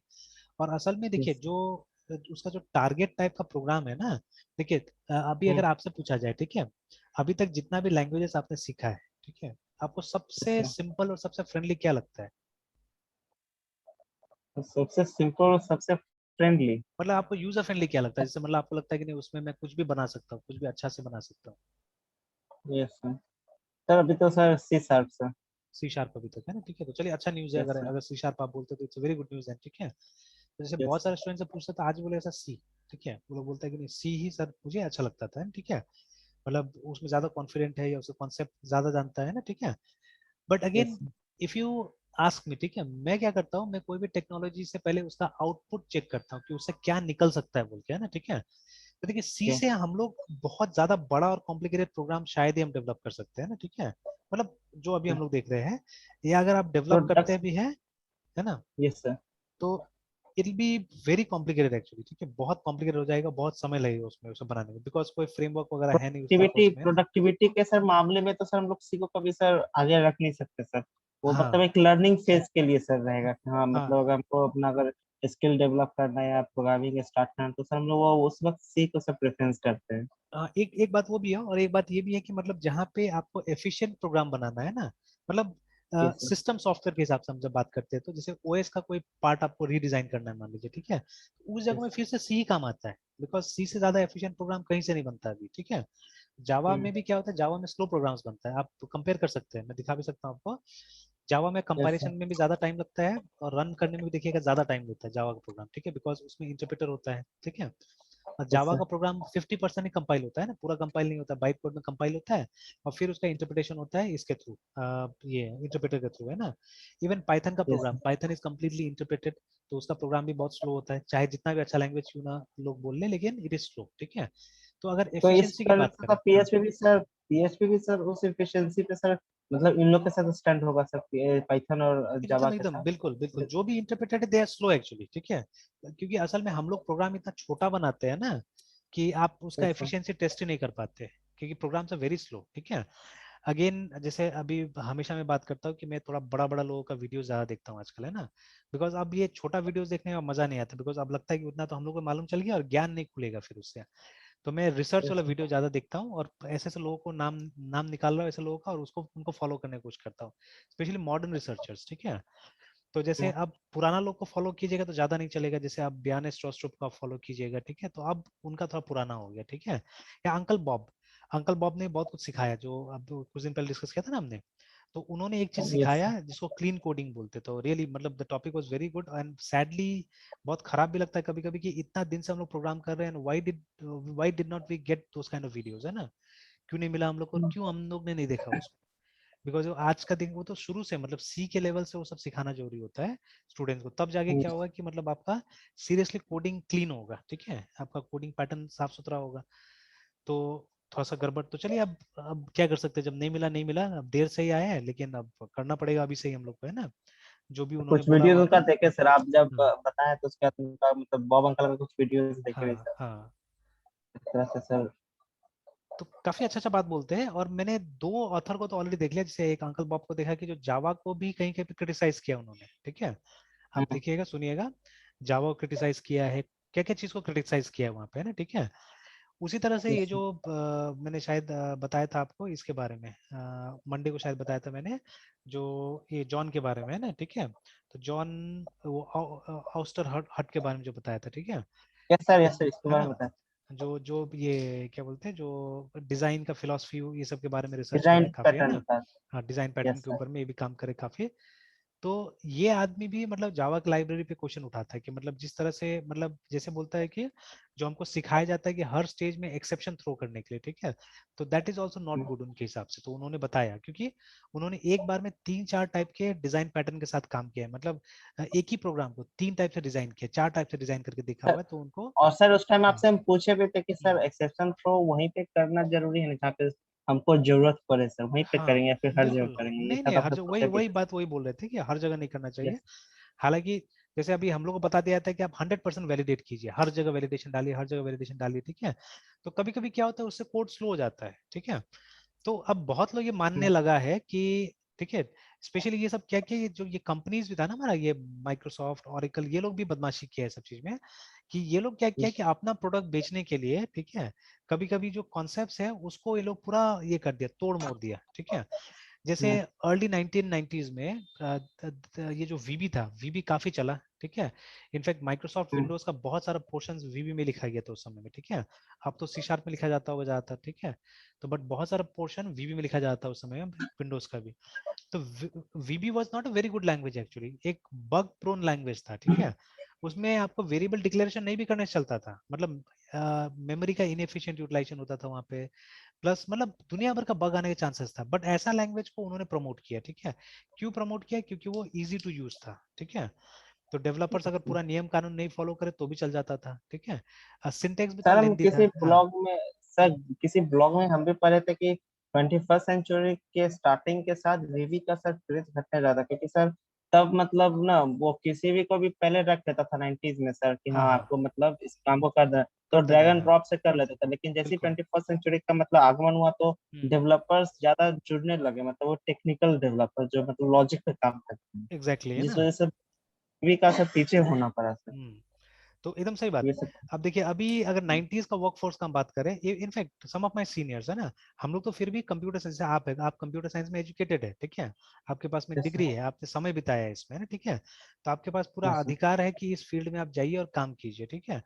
और असल में देखिए yes, जो उसका जो टारगेट टाइप का प्रोग्राम है ना, देखिए अभी अगर हम्म, आपसे पूछा जाए, ठीक है, अभी तक जितना भी लैंग्वेजेस आपने सीखा है, ठीक है, आपको सबसे yes, सिंपल और सबसे फ्रेंडली क्या लगता है? तो सबसे सिंपल और सबसे फ्रेंडली। मतलब आपको यूजर फ्रेंडली क्या लगता है, जैसे मतलब आपको लगता है कि नहीं उसमें मैं कुछ भी बना सकता हूँ, कुछ भी अच्छा से बना सकता हूँ? Yes sir. सर अभी तो sir C#, sir. C sharp अभी तक है ना, ठीक है, तो चलिए अच्छा न्यूज है, यस अगर सर। अगर सी शार्प आप बोलते हो तो इट्स वेरी गुड न्यूज है, ठीक है। तो जैसे यस बहुत सारे स्टूडेंट से पूछते तो आज बोले ऐसा सी, ठीक है, वो लोग बोलते हैं कि नहीं सी ही सर मुझे अच्छा लगता था, ठीक है, मतलब उसमें ज्यादा कॉन्फिडेंट है या उसका कॉन्सेप्ट ज्यादा जानता है ना, ठीक है। But yes again if you ask me, ठीक है, मैं क्या करता हूँ, मैं कोई भी टेक्नोलॉजी से पहले उसका आउटपुट चेक करता हूँ कि उससे क्या निकल सकता है बोल के, है ना, ठीक है। तो देखिए सी ओके। से हम लोग बहुत ज्यादा बड़ा और कॉम्प्लिकेटेड प्रोग्राम शायद ही हम डेवलप कर सकते हैं ना, ठीक है, मतलब जो अभी हम लोग देख रहे हैं, या अगर आप डेवलप करते प्रोडक्ट। भी हैं, है ना, यस सर। तो it will be very complicated actually, ठीक है, बहुत कॉम्प्लिकेटेड हो जाएगा, बहुत समय लगेगा उसमें उसे बनाने में, बिकॉज कोई फ्रेमवर्क वगैरह है नहीं उस तरह का प्रोडक्टिविटी उसमें, है ना। प्रोडक्टिविटी के सर मामले में तो सर हम लोग किसी को कभी सर आगे रख नहीं सकते सर। वो मतलब हाँ एक लर्निंग फेज के लिए सर रहेगा कि हाँ हाँ मतलब अगर हमको अपना अगर स्किल डेवलप करना है या प्रोग्रामिंग स्टार्ट करना है तो सर हम लोग वो उस वक्त सी को सर प्रेफरेंस करते हैं। एक एक बात वो भी है, और एक बात ये भी है कि मतलब जहाँ पे आपको एफिशिएंट प्रोग्राम बनाना है ना, मतलब यस सर। सिस्टम सॉफ्टवेयर के हिसाब से हम जब बात करते हैं, तो जैसे ओएस का कोई पार्ट आपको रीडिजाइन करना है मान लीजिए, ठीक है, तो उस जगह में यस। फिर से सी ही काम आता है, बिकॉज सी से ज्यादा एफिशिएंट प्रोग्राम कहीं से नहीं बनता अभी, ठीक है। जावा हम्म। में भी क्या होता है, जावा में स्लो प्रोग्राम्स बनता है, आप कंपेयर कर सकते हैं, मैं दिखा भी सकता हूँ आपको। जावा में यस कंपाइलेशन सर। में भी ज्यादा टाइम लगता है, और रन करने में भी देखिएगा ज्यादा टाइम लगता है जावा का प्रोग्राम, ठीक है, बिकॉज उसमें इंटरप्रेटर होता है, ठीक है। और यस जावा सर। का प्रोग्राम 50% ही कंपाइल होता है ना, पूरा कंपाइल नहीं होता, बाइट कोड में कंपाइल होता है, और फिर उसका इंटरप्रिटेशन होता है इसके थ्रू, ये इंटरप्रेटर के थ्रू, है ना। इवन पाइथन का यस program, sir. Python is completely interpreted, तो उसका प्रोग्राम भी बहुत स्लो होता है, चाहे जितना भी अच्छा लैंग्वेज क्यों ना लोग बोल ले, लेकिन इट इज स्लो, ठीक है। तो अगर तो इस एफिशिएंसी की पर बात सर करें, हाँ, पीएचपी भी सर उस एफिशिएंसी पे सर मतलब इन लोग के साथ स्टैंड होगा सर पाइथन और जावा एकदम के एकदम साथ। बिल्कुल बिल्कुल, जो भी इंटरप्रेटेड है दे आर स्लो एक्चुअली, ठीक है, क्योंकि असल में हम लोग प्रोग्राम इतना छोटा बनाते हैं ना कि आप उसका यस सर। एफिशिएंसी टेस्ट ही नहीं कर पाते, क्योंकि प्रोग्राम से वेरी स्लो, ठीक है। अगेन जैसे अभी हमेशा मैं बात करता हूँ कि मैं थोड़ा बड़ा बड़ा लोगों का वीडियो ज्यादा देखता हूँ आजकल, है ना, बिकॉज अब ये छोटा वीडियोस देखने में मजा नहीं आता, बिकॉज अब लगता है कि उतना तो हम लोग को मालूम चल गया और ज्ञान नहीं खुलेगा फिर उससे। तो मैं रिसर्च यस वाला सर। वीडियो ज्यादा देखता हूँ, और ऐसे ऐसे लोगों को नाम नाम निकाल रहा हूँ ऐसे लोगों का, और उसको उनको फॉलो करने की कोशिश करता हूँ, स्पेशली मॉडर्न रिसर्चर्स, ठीक है। तो जैसे अब पुराना लोग को फॉलो कीजिएगा तो ज्यादा नहीं चलेगा, जैसे आप ब्याने स्ट्रॉस्ट्रुप का फॉलो कीजिएगा, ठीक है, तो अब उनका थोड़ा पुराना हो गया, ठीक है। या अंकल बॉब, अंकल बॉब ने बहुत कुछ सिखाया, जो अब कुछ दिन पहले डिस्कस किया था ना हमने, तो उन्होंने एक चीज यस सिखाया जिसको क्लीन कोडिंग बोलते, तो रियली मतलब the topic was very good, and sadly बहुत खराब भी लगता है कभी कभी कि इतना दिन से हम लोग प्रोग्राम कर रहे हैं, why did not we get those kind of videos, है ना, क्यों नहीं मिला हम लोग को, और क्यों हम लोग ने नहीं देखा उसको, बिकॉज आज का दिन वो तो शुरू से मतलब सी के लेवल से वो सब सिखाना जरूरी होता है स्टूडेंट्स को, तब जाके क्या सर। होगा कि मतलब आपका सीरियसली कोडिंग क्लीन होगा, ठीक है, आपका कोडिंग पैटर्न साफ सुथरा होगा। तो थोड़ा सा गड़बड़ तो चलिए, अब क्या कर सकते हैं, जब नहीं मिला नहीं मिला, अब देर से ही आया है, लेकिन अब करना पड़ेगा अभी से ही हम लोग को, है ना, जो भी उन्होंने कुछ बोला वीडियोस वहाँ उनका पे। देखे सर आप जब हम्म, बताया तो उसके बाद उनका मतलब बॉब अंकल का कुछ वीडियोस देखे हुए हाँ सर। हाँ, इस तरह से सर। तो काफी अच्छा अच्छा बात बोलते हैं, और मैंने दो ऑथर को तो ऑलरेडी देख लिया, जैसे एक अंकल बॉब को देखा कि जो जावा को भी कहीं कहीं पे क्रिटिसाइज किया उन्होंने, ठीक है, आप हम्म, देखिएगा सुनिएगा, जावा को क्रिटिसाइज किया है, क्या क्या चीज को क्रिटिसाइज किया है वहाँ पे, है ना, ठीक है। उसी तरह से ये यस जो मैंने शायद बताया था आपको इसके बारे में, मंडे को शायद बताया था मैंने, जो ये जॉन के बारे में, है ना, ठीक है, तो जॉन वो ऑस्टर हट हट के बारे में जो बताया था, ठीक है, यस तो सर इसके है बारे में ना, बताएं। जो जो ये क्या बोलते हैं, जो डिजाइन का फिलॉसफी ये सब के बारे में रिसर्च करा डिजाइन है काफी, है पैटर्न ना, बता। हाँ, डिजाइन पैटर्न यस के सर। ऊपर में ये भी काम करे काफी। तो ये आदमी भी मतलब जावा की लाइब्रेरी पे क्वेश्चन उठाता है कि मतलब जिस तरह से मतलब जैसे बोलता है कि जो हमको सिखाया जाता है कि हर स्टेज में एक्सेप्शन थ्रो करने के लिए, ठीक है, तो that is also not good उनके हिसाब से, तो उन्होंने बताया, क्योंकि उन्होंने एक बार में 3-4 टाइप के डिजाइन पैटर्न के साथ काम किया है, मतलब एक ही प्रोग्राम को 3 टाइप से डिजाइन किया, 4 टाइप से डिजाइन करके देखा सर हुआ है, तो उनको और सर उस टाइम हाँ, आपसे हम पूछे भी थे कि सर हम्म, एक्सेप्शन थ्रो वहीं पे करना जरूरी है ना जहाँ पे हमको जरूरत पड़े सर वहीं पे हाँ करेंगे या फिर हर जगह बिल्कुल, करेंगे ये नहीं सब नहीं, हर आपसे जगह वही पूछे भी वही थे। बात वही बोल रहे थे कि हर जगह नहीं करना चाहिए। यस। हालांकि जैसे अभी हम लोग को बता दिया जाता है कि आप 100% वैलिडेट कीजिए, हर जगह वैलिडेशन डालिए, हर जगह वैलिडेशन डालिए, ठीक है, तो कभी कभी क्या होता है उससे कोड स्लो हो जाता है, ठीक है, तो अब बहुत लोग ये मानने लगा है कि ठीक है, स्पेशली ये सब क्या क्या, ये जो ये कंपनीज भी था ना हमारा, ये माइक्रोसॉफ्ट, ओरेकल, ये लोग भी बदमाशी किया है सब चीज में, कि ये लोग क्या किया कि अपना प्रोडक्ट बेचने के लिए, ठीक है, कभी कभी जो कॉन्सेप्ट्स है उसको ये लोग पूरा ये कर दिया, तोड़ मोड़ दिया, ठीक है। जैसे अर्ली 1990s में ये जो वीबी था, वीबी काफी चला, ठीक है। इनफैक्ट माइक्रोसॉफ्ट विंडोज का बहुत सारा पोर्शन वीबी में लिखा गया था उस समय में, ठीक है। अब तो सी शार्प में लिखा जाता होगा ज्यादातर, ठीक है। तो बट बहुत सारा पोर्शन वीबी में लिखा जाता है उस समय में, विंडोज का भी। तो VB was not a very good language actually, एक बग प्रोन लैंग्वेज था, ठीक है। उसमें आपको वेरिएबल डिक्लेरेशन नहीं भी करने से चलता था, मतलब मेमोरी का इनएफिशिएंट यूटिलाइजेशन होता था वहां पे, प्लस मतलब दुनिया भर का बग आने के चांसेस था। बट ऐसा लैंग्वेज को उन्होंने प्रमोट किया, ठीक है। क्यों प्रमोट किया? क्योंकि वो इजी टू यूज था, ठीक है। तो डेवलपर्स अगर पूरा नियम कानून नहीं फॉलो करे तो भी चल जाता था, ठीक है। सिंटेक्स भी सर थोड़ा हम लेंदी किसी था, हाँ। ब्लॉग में, सर किसी ब्लॉग में हम भी पढ़े थे कि 21st सेंचुरी के स्टार्टिंग के साथ वीवी का सर क्रेज घटने लगा था, क्योंकि सर तब मतलब ना वो किसी भी को भी पहले रख लेता था 90s में सर कि हाँ हाँ हाँ, आपको मतलब इस काम को कर देना, तो कर देना है, ड्रैगन हाँ। ड्रॉप से कर लेता था। लेकिन जैसे बिल्कुल। 21st सेंचुरी का मतलब आगमन हुआ तो हम्म। डेवलपर्स ज्यादा जुड़ने लगे, मतलब वो टेक्निकल डेवलपर जो मतलब लॉजिक पे काम करते हैं, एग्जैक्टली है जिस ना। वजह से वीवी का सर पीछे होना पड़ा सर। हम्म। तो एकदम सही बात। ये सब। अब देखिए, अभी अगर 90s का वर्कफोर्स का हम बात करें, in fact some of my seniors है ना, हम लोग तो फिर भी कंप्यूटर साइंस से, आप है, आप कंप्यूटर साइंस में एजुकेटेड है, ठीक है। आपके पास में यस सर। डिग्री है, आपने समय बिताया है इसमें, है ना, ठीक है। तो आपके पास पूरा यस सर। अधिकार है कि इस फील्ड में आप जाइए और काम कीजिए, ठीक है।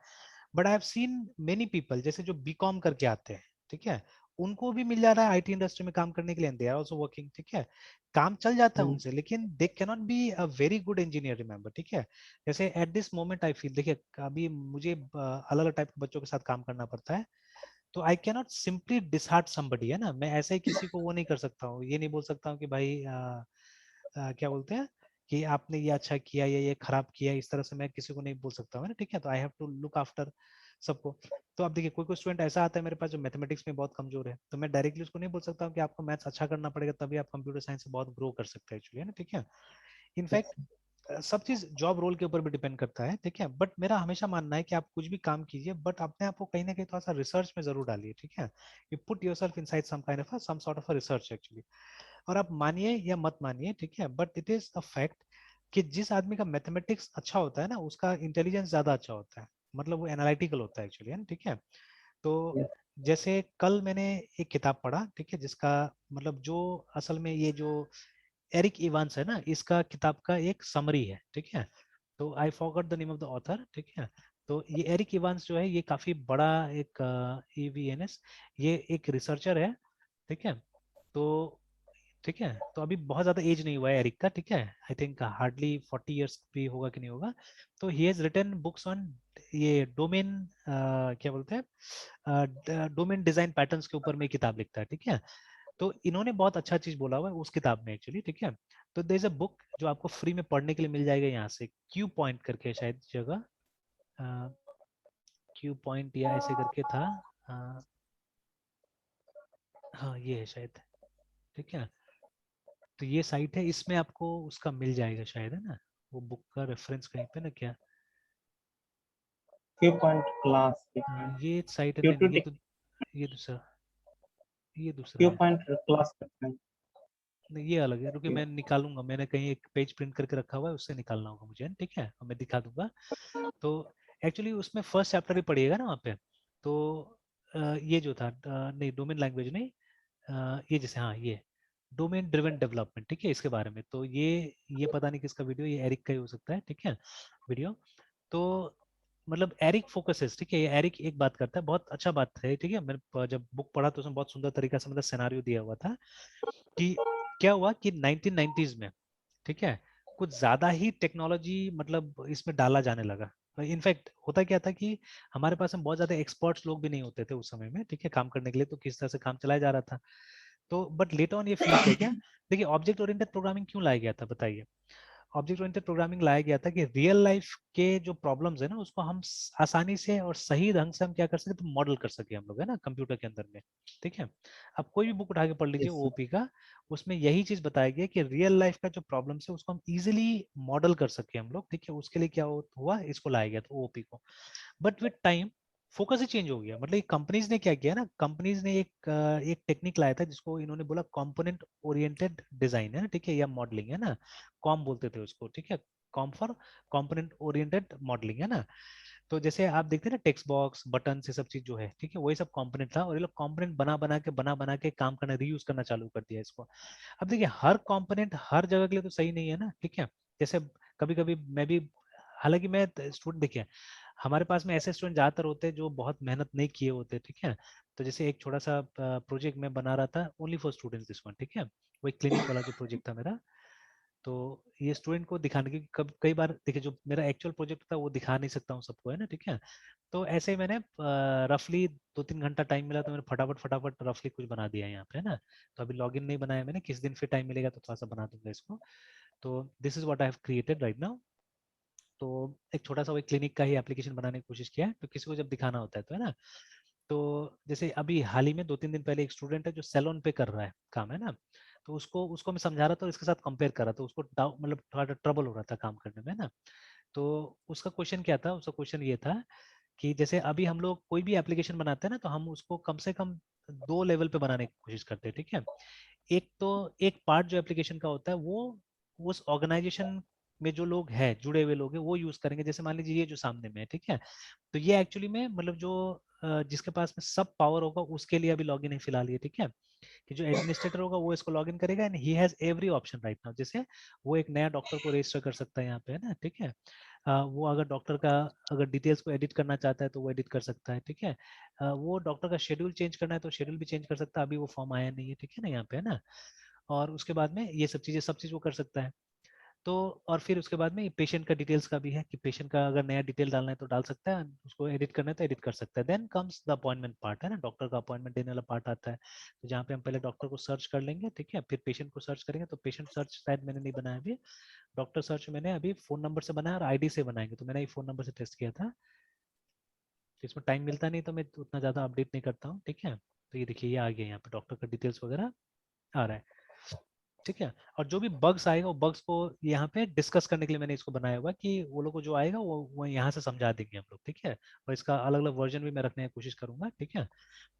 But I have seen many people, जैसे जो बीकॉम करके आते हैं, ठीक है, उनको भी मिल जा रहा है आईटी इंडस्ट्री में काम करने के लिए, दे आर आल्सो वर्किंग, ठीक है। काम चल जाता है उनसे, लेकिन they can not be a very good engineer, remember, ठीक है। जैसे at this moment I feel, देखिए अभी मुझे अलग अलग टाइप के बच्चों के साथ काम करना पड़ता है, तो I can not simply dishearten somebody, है ना। मैं ऐसे ही किसी को वो नहीं कर सकता हूँ, ये नहीं बोल सकता हूँ कि भाई क्या बोलते हैं कि आपने ये अच्छा किया या ये खराब किया, इस तरह से मैं किसी को नहीं बोल सकता हूँ, है ना, ठीक है। तो I have to look after सबको। तो अब देखिए, कोई कोई स्टूडेंट ऐसा आता है मेरे पास जो मैथमेटिक्स में बहुत कमजोर है, तो मैं डायरेक्टली उसको नहीं बोल सकता हूँ कि आपको मैथ्स अच्छा करना पड़ेगा तभी आप कंप्यूटर साइंस से बहुत ग्रो कर सकते हैं एक्चुअली, है ना, ठीक है। इनफैक्ट सब चीज जॉब रोल के ऊपर भी डिपेंड करता है, ठीक है। बट मेरा हमेशा मानना है कि आप कुछ भी काम कीजिए, बट अपने आप को कहीं ना कहीं थोड़ा सा रिसर्च में जरूर डालिए, ठीक है। You put yourself inside some kind of some sort of research actually. और आप मानिए या मत मानिए, ठीक है, but it is a fact कि जिस आदमी का मैथमेटिक्स अच्छा होता है ना, उसका इंटेलिजेंस ज्यादा अच्छा होता है, मतलब वो एनालिटिकल होता है एक्चुअली, है ना, ठीक है। तो जैसे कल मैंने एक किताब पढ़ा, ठीक है, जिसका मतलब जो असल में ये जो एरिक इवांस है ना, इसका किताब का एक समरी है, ठीक है। तो I forgot the name of the author, ठीक है। तो ये एरिक इवांस जो है, ये काफी बड़ा एक ईवीएनएस, ये एक रिसर्चर है, ठीक है। तो ठीक है, तो अभी बहुत ज्यादा एज नहीं हुआ है एरिक का, ठीक है। आई थिंक हार्डली 40 इयर्स भी होगा कि नहीं होगा। तो he has written books on ये डोमेन, क्या बोलते हैं, डोमेन डिजाइन पैटर्न्स के ऊपर में किताब लिखता है, ठीक है। तो इन्होंने बहुत अच्छा चीज बोला हुआ है उस किताब में एक्चुअली, ठीक है। तो देयर इज अ बुक जो आपको फ्री में पढ़ने के लिए मिल जाएगा यहाँ से, क्यू पॉइंट करके शायद जगह, क्यू पॉइंट या ऐसे करके था, अ, हाँ ये है शायद, ठीक है। तो ये साइट है, इसमें आपको उसका मिल जाएगा शायद, है ना, वो बुक का रेफरेंस कहीं पे ना क्या। क्यू पॉइंट क्लास, ये साइट है, क्यू नहीं टू नहीं, ये दूसरा, ये दूसरा क्यू है। पॉइंट क्लास करते हैं। नहीं ये अलग है, रुकिए मैं निकालूंगा, मैंने कहीं एक पेज प्रिंट करके रखा हुआ है, उससे निकालना होगा मुझे, ठीक है, और मैं दिखा दूंगा। तो एक्चुअली उसमें फर्स्ट चैप्टर भी पढ़िएगा ना वहाँ पे। तो ये जो था, नहीं डोमेन लैंग्वेज नहीं, ये जैसे, हाँ ये डोमेन ड्रिवन डेवलपमेंट, ठीक है, इसके बारे में। तो ये पता नहीं किसका वीडियो, ये एरिक का ही हो सकता है, ठीक है, वीडियो। तो मतलब एरिक फोकसेस, ठीक है, ये एरिक एक बात करता है, बहुत अच्छा बात है, ठीक है। मैंने जब बुक पढ़ा तो उसमें बहुत सुंदर तरीका से मतलब सिनारियो दिया हुआ था कि क्या हुआ कि 1990s में, ठीक है, कुछ ज्यादा ही टेक्नोलॉजी मतलब इसमें डाला जाने लगा। इनफैक्ट होता क्या था कि हमारे पास में बहुत ज्यादा एक्सपर्ट्स लोग भी नहीं होते थे उस समय में, ठीक है, काम करने के लिए, तो किस तरह से काम चलाया जा रहा था। तो बट लेटर ऑन ये फील किया गया, देखिए ऑब्जेक्ट ओरिएंटेड प्रोग्रामिंग क्यों लाया गया था बताइए। ऑब्जेक्ट ओरिएंटेड प्रोग्रामिंग लाया गया था कि रियल लाइफ के जो प्रॉब्लम्स है ना, उसको हम आसानी से और सही ढंग से हम क्या कर सके, तो मॉडल कर सके हम लोग, है ना, कंप्यूटर के अंदर में, ठीक है। अब कोई भी बुक उठा के पढ़ लीजिए यस ओओपी का, उसमें यही चीज बताया गया कि रियल लाइफ का जो प्रॉब्लम्स है उसको हम इजिली मॉडल कर सके हम लोग, ठीक है। उसके लिए क्या हुआ, इसको लाया गया था ओओपी को। But with time focus he change हो गया। मतलब कंपनीज ने क्या किया ना, कंपनीज ने एक टेक्निक लाया था जिसको इन्होंने बोला कंपोनेंट ओरिएंटेड डिजाइन है ना, ठीक है, या मॉडलिंग है ना, कॉम बोलते थे उसको, ठीक है, com for component oriented modelling है ना। तो जैसे आप देखते हैं ना टेक्स्ट बॉक्स बटन से सब चीज जो है, ठीक है, वही सब कंपोनेंट था, और ये लोग कंपोनेंट बना बना के काम करना, रीयूज करना चालू कर दिया इसको। अब देखिए हर कंपोनेंट हर जगह के लिए तो सही नहीं है ना, ठीक है। जैसे कभी कभी मैं भी, हालांकि मैं स्टूडेंट, देखिए हमारे पास में ऐसे स्टूडेंट ज्यादातर होते हैं जो बहुत मेहनत नहीं किए होते, ठीक है। तो जैसे एक छोटा सा प्रोजेक्ट मैं बना रहा था only for students this one, ठीक है, वो एक क्लिनिक वाला जो प्रोजेक्ट था मेरा। तो ये स्टूडेंट को दिखाने की, कब कई बार देखिए जो मेरा एक्चुअल प्रोजेक्ट था वो दिखा नहीं सकता हूँ सबको, है ना, ठीक है। तो ऐसे ही मैंने रफली 2-3 घंटा टाइम मिला तो मैंने फटाफट फटाफट रफली कुछ बना दिया यहाँ पे, है ना। तो अभी लॉगिन नहीं बनाया मैंने, किस दिन फिर टाइम मिलेगा तो थोड़ा सा बना दूंगा इसको। तो this is what I have created right now. तो एक छोटा सा वही क्लिनिक का ही एप्लीकेशन बनाने की कोशिश किया है, तो किसी को जब दिखाना होता है तो, है ना। तो जैसे अभी हाल ही में 2-3 दिन पहले एक स्टूडेंट है जो सैलून पे कर रहा है काम, है ना। तो उसको उसको मैं समझा रहा था और इसके साथ कंपेयर कर रहा था, उसको मतलब थोड़ा ट्रबल हो रहा था काम करने में, है ना। तो उसका क्वेश्चन क्या था, उसका क्वेश्चन ये था कि जैसे अभी हम लोग कोई भी एप्लीकेशन बनाते हैं ना, तो हम उसको कम से कम 2 लेवल पे बनाने की कोशिश करते हैं, ठीक है। एक तो एक पार्ट जो एप्लीकेशन का होता है वो उस ऑर्गेनाइजेशन में जो लोग हैं, जुड़े हुए लोग हैं, वो यूज करेंगे। जैसे मान लीजिए ये जो सामने में है, ठीक है, तो ये एक्चुअली में मतलब जो जिसके पास में सब पावर होगा उसके लिए अभी लॉगिन है फिलहाल ये, ठीक है। कि जो एडमिनिस्ट्रेटर होगा वो इसको लॉगिन करेगा and he has every option right now. जैसे वो एक नया डॉक्टर को रजिस्टर कर सकता है यहाँ पे, है ना, ठीक है। वो अगर डॉक्टर का अगर डिटेल्स को एडिट करना चाहता है तो वो एडिट कर सकता है, ठीक है। वो डॉक्टर का शेड्यूल चेंज करना है तो शेड्यूल भी चेंज कर सकता है, अभी वो फॉर्म आया नहीं है, ठीक है ना, यहाँ पे, है ना। और उसके बाद में ये सब चीज वो कर सकता है। तो और फिर उसके बाद में पेशेंट का डिटेल्स का भी है कि पेशेंट का अगर नया डिटेल डालना है तो डाल सकता है, उसको एडिट करना है तो एडिट कर सकता है। Then comes the appointment part, है ना, डॉक्टर का अपॉइंटमेंट देने वाला पार्ट आता है। तो जहाँ पे हम पहले डॉक्टर को सर्च कर लेंगे, ठीक है, फिर पेशेंट को सर्च करेंगे। तो पेशेंट सर्च शायद मैंने नहीं बनाया अभी, डॉक्टर सर्च मैंने अभी फोन नंबर से बनाया और आईडी से बनाएंगे, तो मैंने ये फोन नंबर से टेस्ट किया था। तो इसमें टाइम मिलता नहीं तो मैं उतना ज़्यादा अपडेट नहीं करता हूँ, ठीक है। तो ये देखिए ये आ गया यहाँ पे डॉक्टर का डिटेल्स वगैरह आ रहा है, ठीक है। और जो भी बग्स आएगा वो बग्स को यहाँ पे डिस्कस करने के लिए मैंने इसको बनाया हुआ है कि वो लोग को जो आएगा वो यहाँ से समझा देंगे हम लोग, ठीक है। और इसका अलग अलग वर्जन भी मैं रखने की कोशिश करूंगा, ठीक है।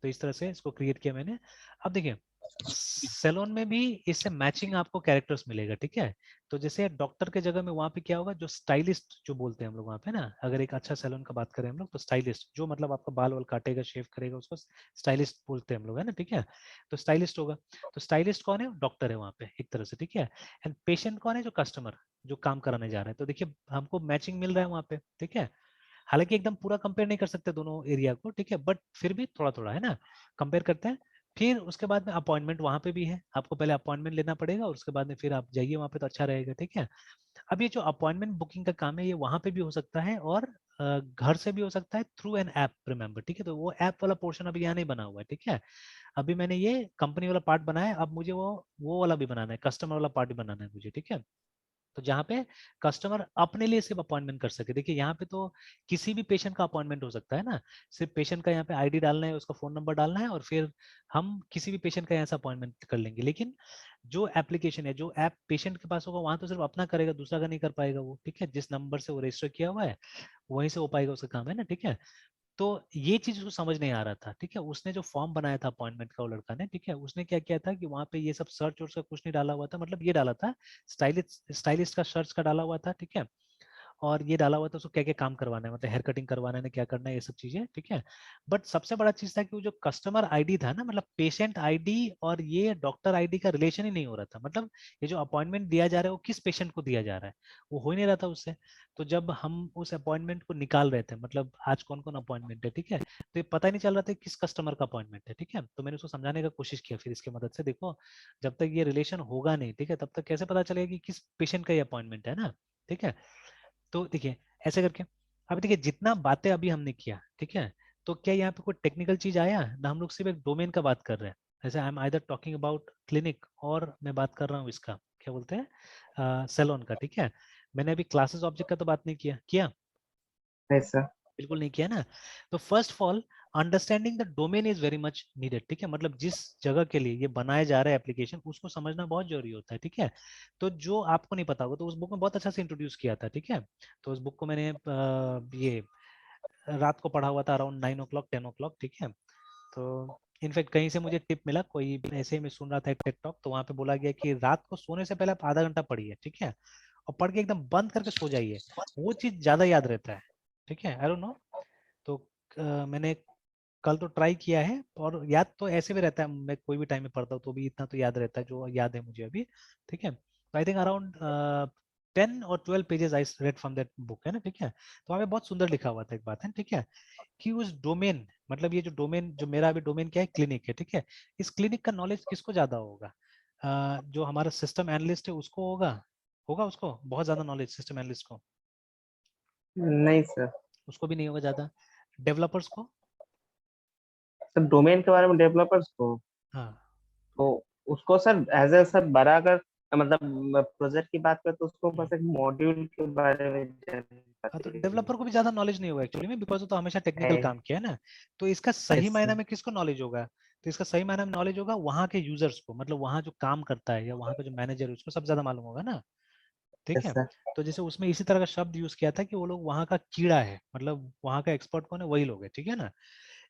तो इस तरह से इसको क्रिएट किया मैंने। अब देखिए सैलून में भी इससे मैचिंग आपको कैरेक्टर्स मिलेगा, ठीक है। तो जैसे डॉक्टर के जगह में वहां पे क्या होगा, जो स्टाइलिस्ट जो बोलते हैं हम लोग वहां पे ना, अगर एक अच्छा सैलून का बात करें हम लोग तो स्टाइलिस्ट जो मतलब आपका बाल वाल काटेगा शेव करेगा उसको स्टाइलिस्ट बोलते हैं हम लोग, है ना, ठीक है। तो स्टाइलिस्ट होगा। तो स्टाइलिस्ट कौन है, डॉक्टर है वहां पे एक तरह से, ठीक है। एंड पेशेंट कौन है, जो कस्टमर जो काम कराने जा रहा है। तो देखिए हमको मैचिंग मिल रहा है वहां पे, ठीक है। हालांकि एकदम पूरा कंपेयर नहीं कर सकते दोनों एरिया को, ठीक है, बट फिर भी थोड़ा थोड़ा, है ना, कंपेयर करते हैं। फिर उसके बाद में अपॉइंटमेंट वहां पे भी है, आपको पहले अपॉइंटमेंट लेना पड़ेगा और उसके बाद में फिर आप जाइए वहां पे तो अच्छा रहेगा, ठीक है। अब ये जो अपॉइंटमेंट बुकिंग का काम है ये वहां पे भी हो सकता है और घर से भी हो सकता है थ्रू एन ऐप, रिमेंबर, ठीक है। तो वो ऐप वाला पोर्शन अभी यहाँ नहीं बना हुआ है, ठीक है। अभी मैंने ये कंपनी वाला पार्ट बनाया है, अब मुझे वो वाला भी बनाना है, कस्टमर वाला पार्ट भी बनाना है मुझे, ठीक है। तो जहाँ पे कस्टमर अपने लिए सिर्फ अपॉइंटमेंट कर सके, देखिए यहाँ पे तो किसी भी पेशेंट का अपॉइंटमेंट हो सकता है ना। सिर्फ पेशेंट का यहाँ पे आईडी डालना है, उसका फोन नंबर डालना है और फिर हम किसी भी पेशेंट का यहाँ से अपॉइंटमेंट कर लेंगे। लेकिन जो एप्लीकेशन है, जो ऐप पेशेंट के पास होगा वहां तो सिर्फ अपना करेगा, दूसरा का नहीं कर पाएगा वो, ठीक है। जिस नंबर से वो रजिस्टर किया हुआ है वहीं से हो पाएगा उसका काम, है ना, ठीक है। तो ये चीज उसको समझ नहीं आ रहा था, ठीक है। उसने जो फॉर्म बनाया था अपॉइंटमेंट का वो लड़का ने, ठीक है, उसने क्या किया था कि वहां पे ये सब सर्च वर्च का कुछ नहीं डाला हुआ था, मतलब ये डाला था स्टाइलिस्ट का सर्च का डाला हुआ था, ठीक है। और ये डाला हुआ था उसको क्या क्या काम करवाना है, मतलब हेयर कटिंग करवाना है, क्या करना है, ये सब चीजें, ठीक है। बट सबसे बड़ा चीज था कि वो जो कस्टमर आईडी था ना, मतलब पेशेंट आईडी और ये डॉक्टर आईडी का रिलेशन ही नहीं हो रहा था। मतलब ये जो अपॉइंटमेंट दिया जा रहा है वो किस पेशेंट को दिया जा रहा है, वो हो ही नहीं रहा था उससे। तो जब हम उस अपॉइंटमेंट को निकाल रहे थे, मतलब आज कौन कौन अपॉइंटमेंट है, ठीक है, तो ये पता ही नहीं चल रहा था किस कस्टमर का अपॉइंटमेंट है, ठीक है। तो मैंने उसको समझाने का कोशिश किया फिर इसकी मदद से, देखो जब तक ये रिलेशन होगा नहीं, ठीक है, तब तक कैसे पता चलेगा कि किस पेशेंट का ये अपॉइंटमेंट है ना, ठीक है। तो देखिए ऐसे करके, अब देखिए जितना बातें अभी हमने किया, ठीक है, तो क्या यहाँ पे कोई टेक्निकल चीज आया ना, हम लोग सिर्फ एक डोमेन का बात कर रहे हैं। जैसे I am either talking about clinic और मैं बात कर रहा हूँ इसका क्या बोलते हैं सैलून का, ठीक है। मैंने अभी क्लासेस ऑब्जेक्ट का तो बात नहीं किया किया, नहीं सर। बिल्कुल नहीं किया ना। तो first of all understanding the domain is very much needed, ठीक है। मतलब जिस जगह के लिए ये बनाया जा रहा है एप्लीकेशन उसको समझना बहुत जरूरी होता है, ठीक है। तो जो आपको नहीं पता होगा तो उस बुक में बहुत अच्छा से इंट्रोड्यूस किया था, ठीक है। तो उस बुक को मैंने ये रात को पढ़ा हुआ था अराउंड 9 o'clock 10 o'clock, ठीक है। तो इनफैक्ट कहीं से मुझे टिप मिला, कोई ऐसे ही मैं सुन रहा था एक टेक टॉक, तो वहाँ पे बोला गया कि रात को सोने से पहले आप आधा घंटा पढ़िए, ठीक है, और पढ़ के एकदम बंद करके सो जाइए, वो चीज ज्यादा याद रहता है, ठीक है। आई डोंट नो, तो मैंने कल तो ट्राई किया है, और याद तो ऐसे भी रहता है, मैं कोई भी टाइम में पढ़ता हूँ तो भी इतना तो याद रहता है जो याद है मुझे अभी, ठीक है। तो I think around 10 or 12 pages I read from that book, है ना, ठीक है। तो वहाँ पे बहुत सुंदर लिखा हुआ था एक बात, है ठीक है, कि उस डोमेन, मतलब ये जो डोमेन, जो मेरा अभी डोमेन क्या है, क्लिनिक है, ठीक है, इस क्लिनिक का नॉलेज किसको ज्यादा होगा? जो हमारा सिस्टम एनालिस्ट है उसको होगा, होगा उसको बहुत ज्यादा नॉलेज, सिस्टम एनालिस्ट को? नहीं सर। उसको भी नहीं होगा ज्यादा। डेवलपर्स को? सर डोमेन के बारे में डेवलपर्स को, हाँ। तो उसको सर एज ए सर बड़ा अगर मतलब प्रोजेक्ट की बात करें तो उसको हम्म। बस एक मॉड्यूल के बारे में हाँ, तो जानकारी डेवलपर को भी ज्यादा नॉलेज नहीं होगा एक्चुअली में, बिकॉज वो तो हमेशा टेक्निकल है। काम किया है ना। तो इसका सही यस मायने सर। में किसको नॉलेज होगा? तो इसका सही मायने में नॉलेज होगा वहाँ के यूजर्स को, मतलब वहाँ जो काम करता है या वहाँ का जो मैनेजर है उसको सब ज्यादा मालूम होगा ना, ठीक यस है। सर। तो जैसे उसमें इसी तरह का शब्द यूज किया था कि वो लोग वहाँ का कीड़ा है, मतलब वहाँ का एक्सपर्ट कौन है, वही लोग है, ठीक है ना।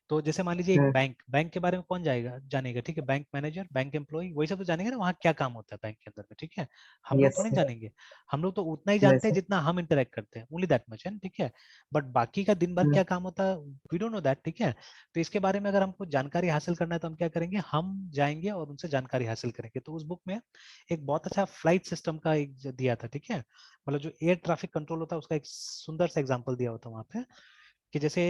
तो जैसे मान लीजिए एक बैंक, बैंक के बारे में कौन जाएगा, जानेगा, ठीक है, बैंक मैनेजर, बैंक एम्प्लॉय, वही सब तो जानेंगे ना वहाँ क्या काम होता है बैंक के अंदर में, ठीक है। हम लोग यस थोड़ी ना सर। जानेंगे, हम लोग तो उतना ही नहीं जानते हैं सर। जितना हम इंटरेक्ट करते हैं, ओनली दैट मच है, ठीक है। बट बाकी का दिन भर क्या काम होता है, वी डोंट नो दैट, ठीक है। तो इसके बारे में अगर हमको जानकारी हासिल करना है तो हम क्या करेंगे, हम जाएंगे और उनसे जानकारी हासिल करेंगे। तो उस बुक में एक बहुत अच्छा फ्लाइट सिस्टम का एक दिया था, ठीक है, मतलब जो एयर ट्रैफिक कंट्रोल होता है उसका एक सुंदर सा एग्जांपल दिया होता है वहाँ पे, कि जैसे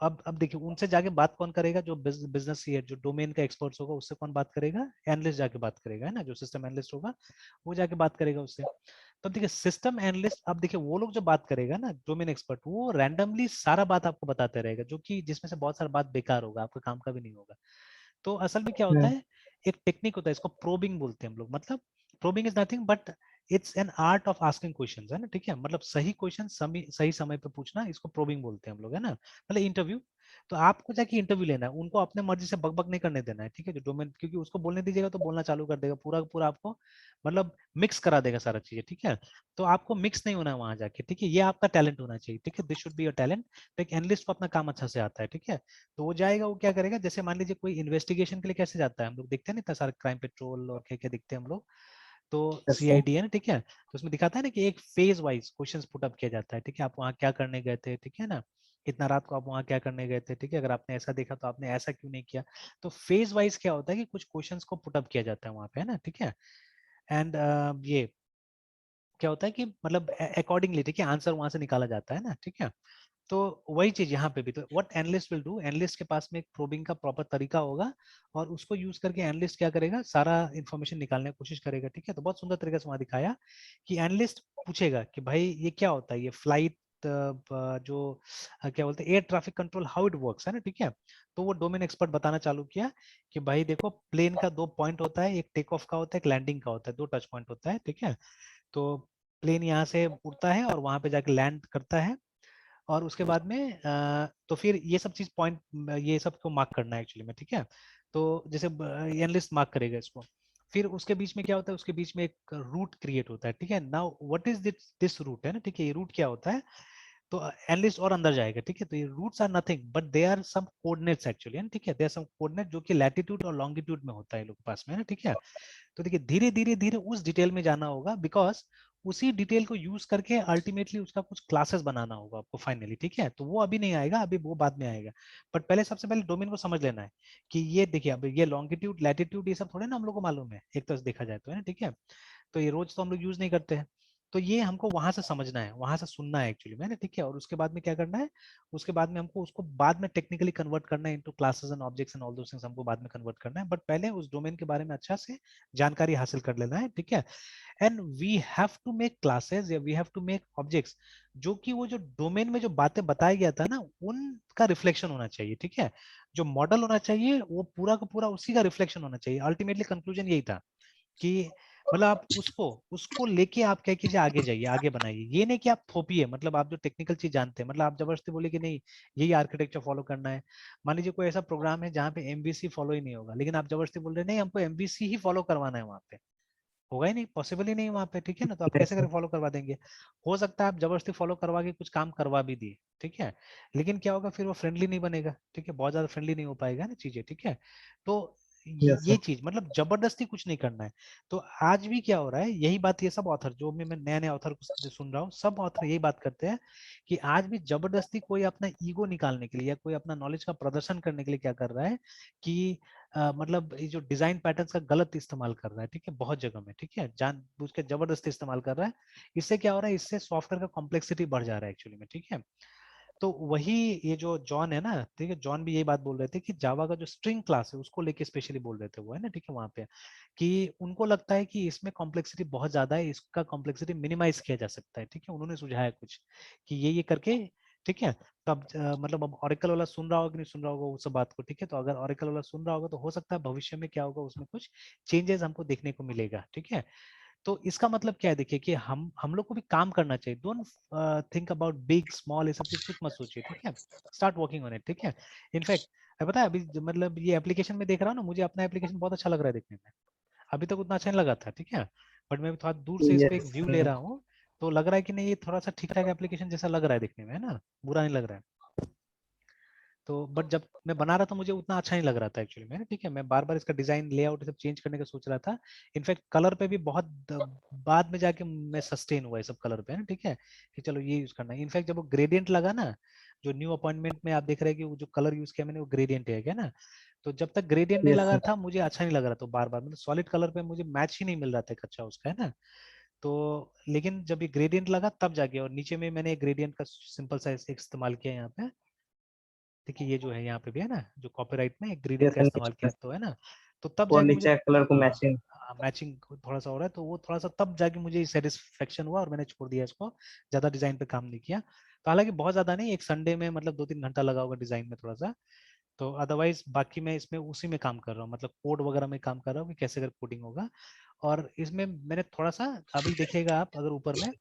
अब देखिए उनसे जाके बात कौन करेगा, जो बिजनेस है, जो डोमेन का एक्सपर्ट्स होगा उससे कौन बात करेगा, एनालिस्ट जाके बात करेगा, है ना, जो सिस्टम एनालिस्ट होगा वो जाके बात करेगा उससे। तो अब देखिए सिस्टम एनालिस्ट, अब देखिए वो लोग जो बात करेगा ना, डोमेन एक्सपर्ट, वो रैंडमली सारा बात आपको बताते रहेगा, जो कि जिसमें से बहुत सारा बात बेकार होगा, आपका काम का भी नहीं होगा। तो असल में क्या होता है, एक टेक्निक होता है, इसको प्रोबिंग बोलते हैं हम लोग, मतलब probing is nothing but it's an art of asking questions, है ना, ठीक है, मतलब सही क्वेश्चन सही समय पे पूछना, इसको प्रोबिंग बोलते हैं हम लोग, है ना, मतलब इंटरव्यू। तो आपको जाके इंटरव्यू लेना है, उनको अपने मर्जी से बकबक नहीं करने देना है, ठीक है, जो डोमेन, क्योंकि उसको बोलने दीजिएगा तो बोलना चालू कर देगा पूरा का पूरा, आपको मतलब मिक्स करा देगा सारा चीजें, ठीक है। तो आपको मिक्स नहीं होना है वहां जाके, ठीक है, ये आपका टैलेंट होना चाहिए, ठीक है, this should be your talent. तो एक एनालिस्ट को अपना काम अच्छा से आता है, ठीक है। तो वो जाएगा, वो क्या करेगा, जैसे मान लीजिए कोई इन्वेस्टिगेशन के लिए कैसे जाता है, हम लोग देखते हैं ना इतना सारा क्राइम पेट्रोल और क्या क्या दिखते हैं हम लोग, तो यस सर। सीआईडी है ना, ठीक है, तो उसमें दिखाता है ना कि एक phase wise questions put up किया जाता है, ठीक है, आप वहाँ क्या करने गए थे, ठीक है ना, इतना रात को आप वहाँ क्या करने गए थे, ठीक है, अगर आपने ऐसा देखा तो आपने ऐसा क्यों नहीं किया। तो फेज वाइज क्या होता है कि कुछ क्वेश्चंस को पुट अप किया जाता है वहाँ पे, है ना, ठीक है। एंड ये क्या होता है कि मतलब अकॉर्डिंगली, ठीक है, आंसर वहां से निकाला जाता है ना, ठीक है। तो वही चीज यहाँ पे भी, तो what analyst will do, analyst के पास में एक प्रोबिंग का प्रॉपर तरीका होगा, और उसको यूज करके एनालिस्ट क्या करेगा, सारा इन्फॉर्मेशन निकालने की कोशिश करेगा, ठीक है। तो बहुत सुंदर तरीके से वहां दिखाया कि एनालिस्ट पूछेगा कि भाई ये क्या होता है, ये फ्लाइट जो क्या बोलते हैं air traffic control, how it works, है ना, ठीक है। तो वो डोमेन एक्सपर्ट बताना चालू किया कि भाई देखो प्लेन का दो पॉइंट होता है, एक टेक ऑफ का होता है, एक लैंडिंग का होता है, दो टच पॉइंट होता है, ठीक है। तो प्लेन यहाँ से उड़ता है और वहां पे जाके लैंड करता है, और उसके बाद में तो फिर ये सब चीज पॉइंट, ये सब को मार्क करना है एक्चुअली में, ठीक है। तो जैसे एनालिस्ट मार्क करेगा इसको, फिर उसके बीच में क्या होता है, उसके बीच में एक रूट क्रिएट होता है, ठीक है। Now what is this route, है ना, ठीक है, ये रूट क्या होता है। तो एनालिस्ट और अंदर जाएगा, ठीक है, तो ये routes are nothing but they are some coordinates actually, है ना, ठीक है, दे आर सम कोऑर्डिनेट जो कि लैटिट्यूड और लॉन्गिट्यूड में होता है लोग के पास में, है ना, ठीक है। तो देखिए धीरे धीरे धीरे उस डिटेल में जाना होगा, बिकॉज उसी डिटेल को यूज करके अल्टीमेटली उसका कुछ क्लासेस बनाना होगा आपको फाइनली, ठीक है। तो वो अभी नहीं आएगा, अभी वो बाद में आएगा। बट पहले सबसे पहले डोमेन को समझ लेना है कि ये देखिए, अब ये लॉन्गिट्यूड लैटिट्यूड ये सब थोड़े ना हम लोग को मालूम है एक तरह से देखा जाए तो, है ना, ठीक है। तो ये रोज तो हम लोग यूज नहीं करते हैं। तो ये हमको वहां से समझना है, वहां से सुनना है एक्चुअली में, है ना, ठीक है। और उसके बाद में क्या करना है, उसके बाद में हमको उसको बाद में टेक्निकली कन्वर्ट करना है into classes and objects and all those things, हमको बाद में कन्वर्ट करना है, बट पहले उस डोमेन के बारे में अच्छा से जानकारी हासिल कर लेना है, ठीक है। And we have to make classes या we have to make objects जो कि वो जो डोमेन में जो बातें बताया गया था ना उनका रिफ्लेक्शन होना चाहिए, ठीक है। जो मॉडल होना चाहिए वो पूरा का पूरा उसी का रिफ्लेक्शन होना चाहिए। अल्टीमेटली कंक्लूजन यही था कि मतलब आप उसको उसको लेके आप क्या कीजिए, आगे जाइए, आगे बनाइए, ये नहीं कि आप थोपिए, मतलब आप जो टेक्निकल चीज जानते हैं, मतलब आप जबरदस्ती बोले कि नहीं यही आर्किटेक्चर फॉलो करना है। मान लीजिए कोई ऐसा प्रोग्राम है जहाँ पे एमवीसी फॉलो ही नहीं होगा, लेकिन आप जबरदस्ती बोल रहे हैं नहीं हमको एमवीसी ही फॉलो करवाना है वहां पे, होगा ही नहीं, पॉसिबल ही नहीं वहाँ पे, ठीक है ना। तो आप कैसे करके फॉलो करवा देंगे? हो सकता है आप जबरदस्ती फॉलो करवा के कुछ काम करवा भी दिए, ठीक है, लेकिन क्या होगा फिर वो फ्रेंडली नहीं बनेगा, ठीक है, बहुत ज्यादा फ्रेंडली नहीं हो पाएगा ना चीजें, ठीक है। तो यस ये सर। चीज मतलब जबरदस्ती कुछ नहीं करना है। तो आज भी क्या हो रहा है, यही बात ये सब ऑथर जो मैं नए नए ऑथर को सुन रहा हूँ, सब ऑथर यही बात करते हैं कि आज भी जबरदस्ती कोई अपना ईगो निकालने के लिए या कोई अपना नॉलेज का प्रदर्शन करने के लिए क्या कर रहा है कि मतलब ये जो डिजाइन पैटर्न्स का गलत इस्तेमाल कर रहा है, ठीक है, बहुत जगह में, ठीक है, जानबूझ के जबरदस्ती इस्तेमाल कर रहा है। इससे क्या हो रहा है, इससे सॉफ्टवेयर का कॉम्प्लेक्सिटी बढ़ जा रहा है एक्चुअली में, ठीक है। तो वही ये जो जॉन है ना, ठीक है, जॉन भी यही बात बोल रहे थे कि जावा का जो स्ट्रिंग क्लास है उसको लेके स्पेशली बोल रहे थे वो, है ना, ठीक है, वहां पे कि उनको लगता है कि इसमें कॉम्प्लेक्सिटी बहुत ज्यादा है, इसका कॉम्प्लेक्सिटी मिनिमाइज किया जा सकता है, ठीक है, उन्होंने सुझाया कुछ कि ये करके, ठीक है। तो अब मतलब अब ऑरेकल वाला सुन रहा होगा कि नहीं सुन रहा होगा उस बात को, ठीक है, तो अगर ऑरेकल वाला सुन रहा होगा तो हो सकता है भविष्य में क्या होगा उसमें कुछ चेंजेस हमको देखने को मिलेगा, ठीक है। तो इसका मतलब क्या है, देखिए कि हम लोग को भी काम करना चाहिए, don't think about big small, ये सब चीज कुछ मत सोचिए, ठीक है, स्टार्ट वर्किंग ऑन इट, ठीक है। इनफैक्ट पता है अभी मतलब ये एप्लीकेशन में देख रहा हूँ ना, मुझे अपना एप्लीकेशन बहुत अच्छा लग रहा है देखने में, अभी तक उतना अच्छा नहीं लगा था, ठीक है, बट मैं थोड़ा दूर से इस पे एक यस व्यू ले सर। रहा हूँ, तो लग रहा है कि नहीं ये थोड़ा सा ठीक ठाक एप्लीकेशन जैसा लग रहा है देखने में, है ना, बुरा नहीं लग रहा है। तो बट जब मैं बना रहा था मुझे उतना अच्छा नहीं लग रहा था एक्चुअली में, ठीक है, मैं बार बार इसका डिजाइन लेआउट सब चेंज करने का सोच रहा था। इनफैक्ट कलर पे भी बहुत बाद में जाके मैं सस्टेन हुआ है सब कलर पे, है ना, ठीक है, कि चलो ये यूज करना है। इनफैक्ट जब वो ग्रेडियंट लगा ना, जो न्यू अपॉइंटमेंट में आप देख रहे हैं कि वो जो कलर यूज किया मैंने वो ग्रेडियंट है क्या ना, तो जब तक ग्रेडियंट नहीं यस लगा सर। था मुझे अच्छा नहीं लग रहा था, बार बार मतलब सॉलिड कलर पे मुझे मैच ही नहीं मिल रहा था एक अच्छा उसका, है ना। तो लेकिन जब ये ग्रेडियंट लगा तब जाके, और नीचे में मैंने ग्रेडियंट का सिंपल सा इस्तेमाल किया यहाँ पे, देखिए ये जो है यहाँ पे भी है ना, जो कॉपीराइट में ग्रेडियंट यस का सर, इस्तेमाल नीचे किया तो है ना, तो तब वो जाके मुझे नीचे कलर को हाँ मैचिंग। मैचिंग थोड़ा सा हो रहा है, तो वो थोड़ा सा तब जाके मुझे सेटिस्फेक्शन हुआ और मैंने छोड़ दिया इसको, ज्यादा डिजाइन पे काम नहीं किया। तो हालांकि बहुत ज्यादा नहीं, एक संडे में मतलब 2-3 घंटा लगा होगा डिजाइन में थोड़ा सा, तो अदरवाइज बाकी मैं इसमें उसी में काम कर रहा हूँ, मतलब कोड वगैरह में काम कर रहा हूँ कि कैसे अगर कोडिंग होगा। और इसमें मैंने थोड़ा सा अभी देखिएगा आप अगर ऊपर में,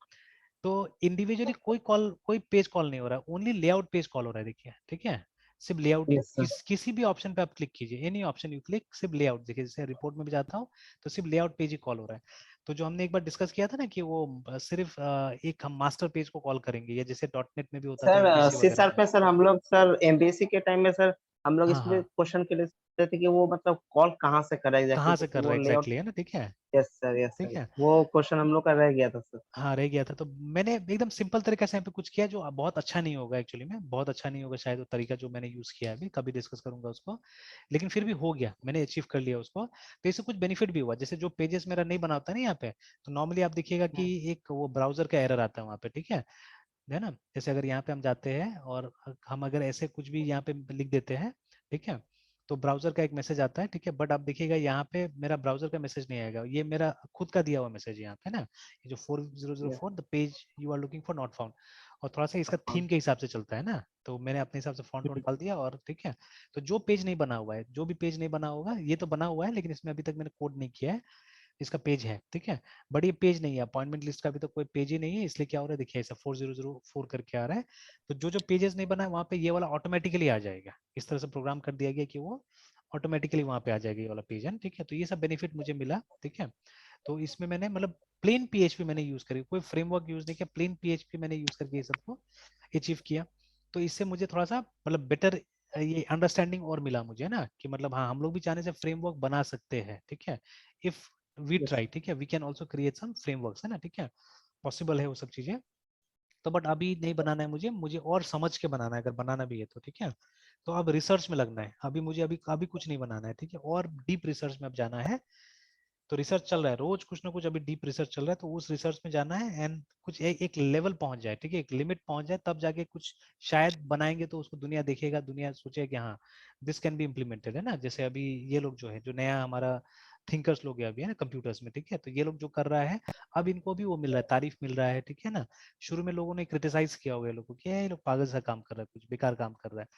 तो इंडिविजुअली कोई पेज कॉल नहीं हो रहा है, ओनली लेआउट पेज कॉल हो रहा है, देखिए, ठीक है, सिर्फ लेआउट ही यस सर। किसी भी ऑप्शन पे आप क्लिक कीजिए, एनी ऑप्शन यू क्लिक, सिर्फ लेआउट, देखिए जैसे रिपोर्ट में भी जाता हूँ तो सिर्फ लेआउट पेज ही कॉल हो रहा है। तो जो हमने एक बार डिस्कस किया था ना कि वो सिर्फ एक हम मास्टर पेज को कॉल करेंगे, या जैसे डॉटनेट में भी होता था सर एमबीसी सी वगैरह शार्प में। पे सर हम लोग सर एमबीसी के टाइम में सर हम लोग हाँ इसमें हाँ, क्वेश्चन के लिए सोचते थे कि वो मतलब कॉल कहाँ से करा एग्जैक्टली, कहाँ से क्योंकि कर रहा वो है लेआउट। एग्जैक्टली, है ना, ठीक है, यस सर, यस ठीक सर, है। वो क्वेश्चन हम लोग का रह गया था सर। हाँ रह गया था, तो मैंने एकदम सिंपल तरीके से यहाँ पे कुछ किया जो बहुत अच्छा नहीं होगा एक्चुअली में, बहुत अच्छा नहीं होगा शायद वो तरीका जो मैंने यूज किया है, अभी कभी डिस्कस करूंगा उसको, लेकिन फिर भी हो गया, मैंने अचीव कर लिया उसको। तो इससे कुछ बेनिफिट भी हुआ, जैसे जो पेजेस मेरा नहीं बनाता ना यहाँ पे, तो नॉर्मली आप देखिएगा कि एक वो ब्राउजर का एरर आता है वहाँ पे, ठीक है ना, जैसे अगर यहाँ पे हम जाते हैं और हम अगर ऐसे कुछ भी यहाँ पे लिख देते हैं, ठीक है, तो ब्राउजर का एक मैसेज आता है, ठीक है, बट आप देखिएगा यहाँ पे मेरा ब्राउजर का मैसेज नहीं आएगा, ये मेरा खुद का दिया हुआ मैसेज यहाँ पे ना, ये जो 4004 the page you are looking for not found, और थोड़ा सा इसका थीम के हिसाब से चलता है ना, तो मैंने अपने हिसाब से फॉन्ट वॉन्ट डाल दिया और ठीक है। तो जो पेज नहीं बना हुआ है, जो भी पेज नहीं बना होगा, ये तो बना हुआ है लेकिन इसमें अभी तक मैंने कोड नहीं किया है, इसका पेज है, ठीक है, बट ये पेज नहीं है, अपॉइंटमेंट लिस्ट का अभी तो कोई पेज ही नहीं है, इसलिए क्या हो रहा है देखिए ऐसा 4004 करके आ रहा है। तो जो जो पेजेस नहीं बना है वहाँ पे ये वाला ऑटोमेटिकली आ जाएगा, इस तरह से प्रोग्राम कर दिया गया कि वो ऑटोमेटिकली वहाँ पे आ जाएगा ये वाला पेज, है, ठीक है। तो ये सब बेनिफिट मुझे मिला, ठीक है। तो इसमें मैंने मतलब प्लेन पीएचपी मैंने यूज करी, कोई फ्रेमवर्क यूज नहीं किया, प्लेन पीएचपी मैंने यूज करके ये सबको अचीव किया। तो इससे मुझे थोड़ा सा मतलब बेटर ये अंडरस्टैंडिंग और मिला मुझे ना, कि मतलब हाँ हम लोग भी चाहने से फ्रेमवर्क बना सकते हैं, ठीक है, इफ वी यस ट्राई, ठीक है, we can also create some frameworks, है ना, ठीक है, पॉसिबल है वो सब चीजें। तो बट अभी नहीं बनाना है मुझे, मुझे और समझ के बनाना है, अगर बनाना भी है तो, ठीक है। तो अब रिसर्च में लगना है, अभी मुझे अभी अभी कुछ नहीं बनाना है, ठीक है, और डीप रिसर्च में अब जाना है। तो रिसर्च चल रहा है, रोज कुछ ना कुछ अभी डीप रिसर्च चल रहा है, तो उस रिसर्च में जाना है एंड कुछ एक लेवल पहुंच जाए, ठीक है, एक लिमिट पहुंच जाए, तब जाके कुछ शायद बनाएंगे तो उसको दुनिया देखेगा, दुनिया सोचे कि हाँ दिस कैन बी इम्प्लीमेंटेड, है ना। जैसे अभी ये लोग जो है, जो नया हमारा थिंकर्स लोग है अभी, है ना, कंप्यूटर्स में, ठीक है, तो ये लोग जो कर रहा है अब इनको भी वो मिल रहा है, तारीफ मिल रहा है, ठीक है ना। शुरू में लोगों ने क्रिटिसाइज किया होगा ये लोगों को कि ये लोग पागल सा काम कर रहा है, कुछ बेकार काम कर रहा है,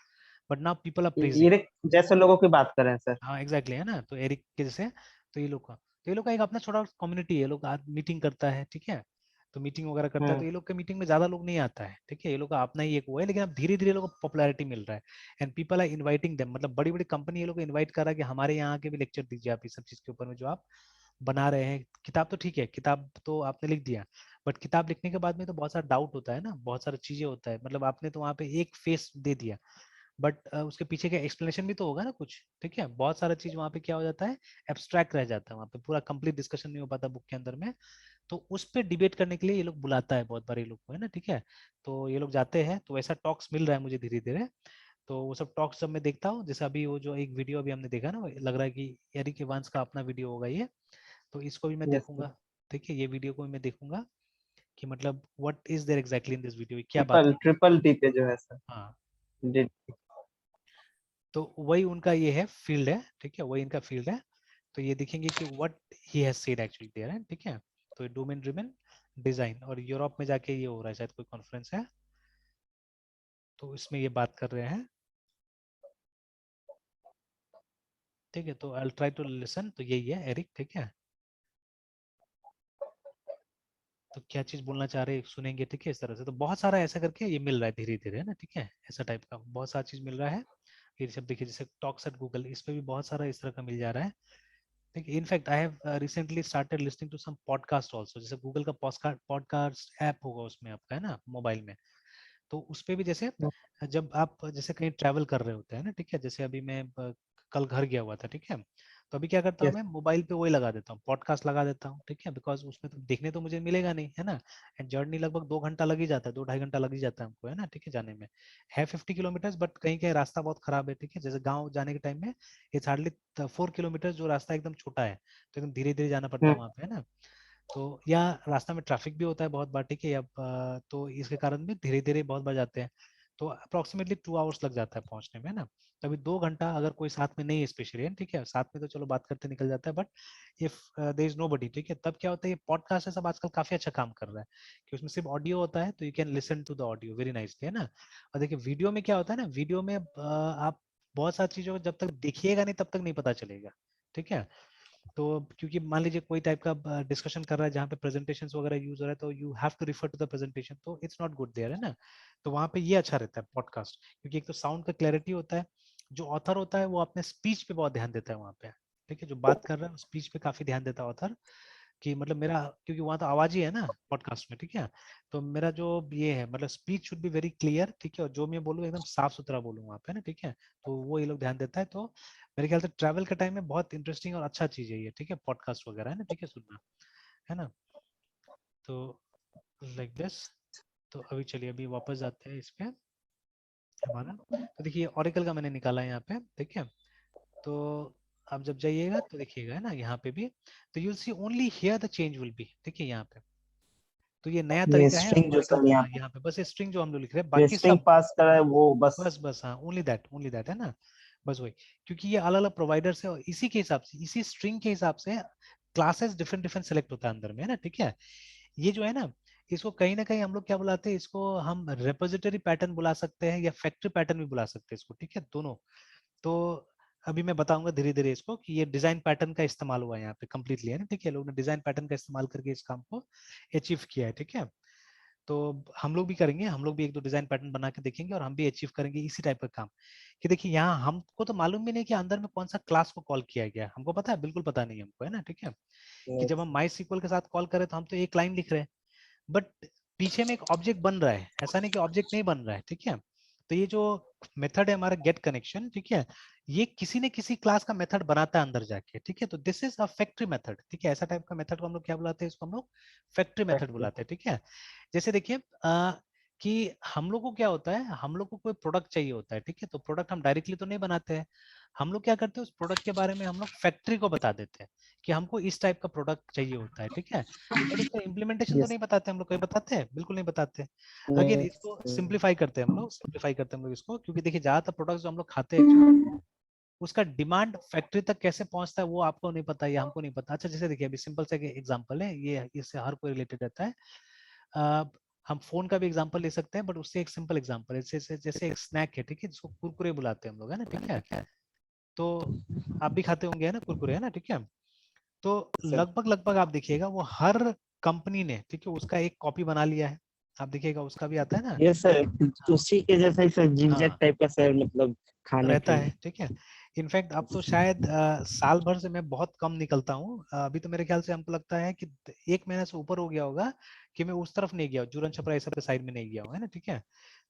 but now people are praising. ये जैसे लोगों की बात करें सर। हाँ एग्जैक्टली, है ना, तो एरिक के जैसे, तो ये लोग का, तो ये लोग का एक अपना छोटा कम्युनिटी है, ये लोग मीटिंग करता है, ठीक है, तो मीटिंग वगैरह करता है, तो हम्म। ये लोग के मीटिंग में ज्यादा लोग नहीं आता है, ठीक है, ये लोग का अपना ही एक वो है, लेकिन अब धीरे धीरे लोग को पॉपुलैरिटी मिल रहा है and people are inviting them, मतलब बड़ी बड़ी कंपनी ये लोग को इनवाइट कर रहा है कि हमारे यहाँ के भी लेक्चर दीजिए आप इस सब चीज के ऊपर में जो आप बना रहे हैं। किताब तो ठीक है, किताब तो आपने लिख दिया, बट किताब लिखने के बाद में तो बहुत सारा डाउट होता है ना, बहुत सारी चीजें होता है। मतलब आपने तो वहाँ पे एक फेस दे दिया, बट उसके पीछे का एक्सप्लेनेशन भी तो होगा ना कुछ, ठीक है। बहुत सारा चीज वहाँ पे क्या हो जाता है, एब्स्ट्रैक्ट रह जाता है, वहाँ पे पूरा कंप्लीट डिस्कशन नहीं हो पाता बुक के अंदर में। तो उस पे डिबेट करने के लिए ये लोग बुलाता है बहुत बार ये लोग को, है ना, ठीक है। तो ये लोग जाते हैं, तो ऐसा टॉक्स मिल रहा है मुझे धीरे धीरे। तो वो सब टॉक्स जब मैं देखता हूँ, जैसे अभी वो जो एक वीडियो अभी हमने देखा ना, वो लग रहा है कि एरिक इवांस का अपना वीडियो होगा ये, तो इसको भी मैं यस देखूंगा। ठीक है, ये वीडियो को भी मैं देखूंगा कि मतलब what is there exactly in this video, क्या बात ट्रिपल की। ट्रिपल डी पे जो है सर। हाँ, जी। तो वही उनका ये है फील्ड है, ठीक है, वही इनका फील्ड है। तो ये देखेंगे कि what he has said actually there है, ठीक है। तो डोमेन ड्रिवन डिजाइन, और यूरोप में जाके ये हो रहा है, शायद कोई कॉन्फ्रेंस है, तो इसमें ये बात कर रहे हैं। ठीक है, तो आई ट्राई टू लिसन। तो यही है एरिक, ठीक है। तो क्या चीज बोलना चाह रहे हैं सुनेंगे, ठीक है, इस तरह से। तो बहुत सारा ऐसा करके ये मिल रहा है धीरे धीरे, है ना, ठीक है, ऐसा टाइप का बहुत सारा चीज मिल रहा है। ये सब देखिए, जैसे टॉक्स एट गूगल, इस पे भी बहुत सारा इस तरह का मिल जा रहा है। ठीक है, in fact I have recently started listening to some podcast also, जैसे गूगल का पॉडकास्ट ऐप होगा उसमें आपका, है ना, मोबाइल में। तो उस पे भी जैसे जब आप जैसे कहीं ट्रैवल कर रहे होते हैं ना, ठीक है, जैसे अभी मैं कल घर गया हुआ था, ठीक है। तो अभी क्या करता हूँ, यस। मैं मोबाइल पे वही लगा देता हूँ, पॉडकास्ट लगा देता हूँ, ठीक है, बिकॉज उसमें तो देखने तो मुझे मिलेगा नहीं, है ना। एंड जर्नी लगभग 2 घंटा लग ही जाता है, 2 ढाई घंटा लग ही जाता है हमको, है ना, ठीक है, जाने में है 50 किलोमीटर, बट कहीं कहीं रास्ता बहुत खराब है, ठीक है। जैसे गाँव जाने के टाइम में इट्स हार्डली 4 किलोमीटर, जो रास्ता एकदम छोटा है, तो एकदम धीरे धीरे जाना पड़ता है वहाँ पे, है ना। तो या रास्ता में ट्रैफिक भी होता है बहुत बार, ठीक है, या तो इसके कारण भी धीरे धीरे बहुत बार जाते हैं। तो अप्रोक्सीमेटली 2 आवर्स लग जाता है पहुंचने में, ना। तो अभी 2 घंटा अगर कोई साथ में नहीं है स्पेशली, ठीक है, साथ में तो चलो बात करते निकल जाता है, but if there is nobody, ठीक है, तब क्या होता है, ये पॉडकास्ट है सब आजकल काफी अच्छा काम कर रहा है, कि उसमें सिर्फ ऑडियो होता है, तो you can listen to the audio very nicely, है ना। और देखिए वीडियो में क्या होता है ना, वीडियो में आप बहुत सारी चीजों को जब तक देखिएगा नहीं तब तक नहीं पता चलेगा, ठीक है। तो क्योंकि मान लीजिए कोई टाइप का डिस्कशन कर रहा है जहाँ पे प्रेजेंटेशन वगैरह यूज हो रहा है, तो you have to refer to the presentation, तो इट्स नॉट गुड देयर, है ना। तो वहाँ पे ये अच्छा रहता है पॉडकास्ट, क्योंकि एक तो साउंड का क्लैरिटी होता है, जो ऑथर होता है वो अपने स्पीच पे बहुत ध्यान देता है वहाँ पे, ठीक है, जो बात कर रहा है स्पीच पे काफी ध्यान देता है ऑथर, कि मतलब मेरा, क्योंकि वहाँ तो आवाज ही है ना पॉडकास्ट में, ठीक है। तो मेरा जो ये है, मतलब speech should be very clear, ठीक है, और जो मैं बोलूँ एकदम साफ सुथरा बोलूँ वहाँ पे ना, ठीक है। तो वो ये लोग ध्यान देता है। तो मेरे ख्याल से ट्रैवल के टाइम में बहुत इंटरेस्टिंग और अच्छा चीज है ये, ठीक है, पॉडकास्ट वगैरह, है ना, ठीक है, सुनना, है ना। तो लाइक दिस। तो अभी चलिए अभी वापस जाते हैं इस पे हमारा। तो देखिए ऑरेकल का मैंने निकाला है यहाँ पे, ठीक है। तो आप जब जाइएगा तो देखिएगा, है ना, यहाँ पे भी, तो you'll see only here the change will be, ठीक है, यहाँ पे। तो ये नया ये तरीका है स्ट्रिंग जो ऑरेकल सर का, यहाँ हाँ, यहाँ पे बस स्ट्रिंग जो हम लोग लिख रहे हैं, जो बाकी स्ट्रिंग सब पास कर रहा है वो बस। बस बस, हाँ, ओनली दैट, है ना। बस वही, क्योंकि ये अलग अलग प्रोवाइडर से, और इसी के हिसाब से, इसी स्ट्रिंग के हिसाब से क्लासेस डिफरेंट डिफरेंट सेलेक्ट होता है अंदर में, है ना, ठीक है। ये जो है ना, इसको कहीं ना कहीं हम लोग क्या बुलाते हैं, इसको हम रेपोजिटरी पैटर्न बुला सकते हैं, या फैक्ट्री पैटर्न भी बुला सकते हैं इसको, ठीक है, दोनों। तो अभी मैं बताऊंगा धीरे धीरे इसको, कि ये डिजाइन पैटर्न का इस्तेमाल हुआ है यहाँ पे कंप्लीटली, है ना, ठीक है। लोग ने डिजाइन पैटर्न का इस्तेमाल करके इस काम को अचीव किया है, ठीक है। तो हम लोग भी करेंगे, हम लोग भी एक दो डिजाइन पैटर्न बना के देखेंगे, और हम भी अचीव करेंगे इसी टाइप का काम। कि देखिए यहाँ हमको तो मालूम भी नहीं कि अंदर में कौन सा क्लास को कॉल किया गया है, हमको पता है, बिल्कुल पता नहीं हमको, है ना, ठीक है। कि जब हम माई सीक्वल के साथ कॉल करें तो हम तो एक लाइन लिख रहे हैं, बट पीछे में एक ऑब्जेक्ट बन रहा है, ऐसा नहीं कि ऑब्जेक्ट नहीं बन रहा है, ठीक है। तो ये जो मेथड है हमारा गेट कनेक्शन, ठीक है, ये किसी न किसी क्लास का मेथड बनाता है अंदर जाके, ठीक है। तो this is a factory method, ठीक है। ऐसा टाइप का मेथड को हम लोग क्या बुलाते हैं, इसको हम लोग फैक्ट्री मेथड फैक्ट्री। बुलाते हैं, ठीक है। जैसे देखिए कि हम लोग को क्या होता है, हम लोग को कोई प्रोडक्ट चाहिए होता है, ठीक है। तो प्रोडक्ट हम डायरेक्टली तो नहीं बनाते हैं, हम लोग क्या करते हैं, उस प्रोडक्ट के बारे में हम लोग फैक्ट्री को बता देते हैं कि हमको इस टाइप का प्रोडक्ट चाहिए होता है, ठीक है। बट उसका इम्प्लीमेंटेशन तो यस। नहीं बताते हम लोग, कहीं बताते हैं, बिल्कुल नहीं बताते। अगेन नहीं। इसको सिंप्लीफाई करते हैं हम लोग, सिंप्लीफाई करते हैं हम लोग इसको, क्योंकि देखिए ज्यादातर प्रोडक्ट्स जो हम लोग खाते हैं एक्चुअली, उसका डिमांड फैक्ट्री तक कैसे पहुंचता है वो आपको नहीं पता या हमको नहीं पता। अच्छा जैसे देखिए अभी सिंपल से एग्जांपल है, ये इससे हर कोई रिलेटेड रहता है। अ, हम फोन का भी एग्जांपल ले सकते हैं, बट उससे एक सिंपल एग्जांपल है, जैसे जैसे एक स्नैक है, ठीक है, जिसको कुरकुरे बुलाते हैं हम लोग, है ना, ठीक है। तो आप भी खाते होंगे, है ना, कुरकुरे, है ना, ठीक है। तो सर। लगभग लगभग आप देखिएगा वो हर कंपनी ने, ठीक है, उसका एक कॉपी बना लिया है, आप देखिएगा उसका भी आता है ना। ये सर उसी के जैसा ही सर जिगजैग हाँ टाइप का सर, मतलब खाने के रहता है, लिए। ठीक है। इनफैक्ट अब तो शायद साल भर से मैं बहुत कम निकलता हूँ। अभी तो मेरे ख्याल से हमको लगता है कि 1 महीना से ऊपर हो गया होगा कि मैं उस तरफ नहीं गया, जूरन छपरा इस सब साइड में नहीं गया हूँ, है ना, ठीक है।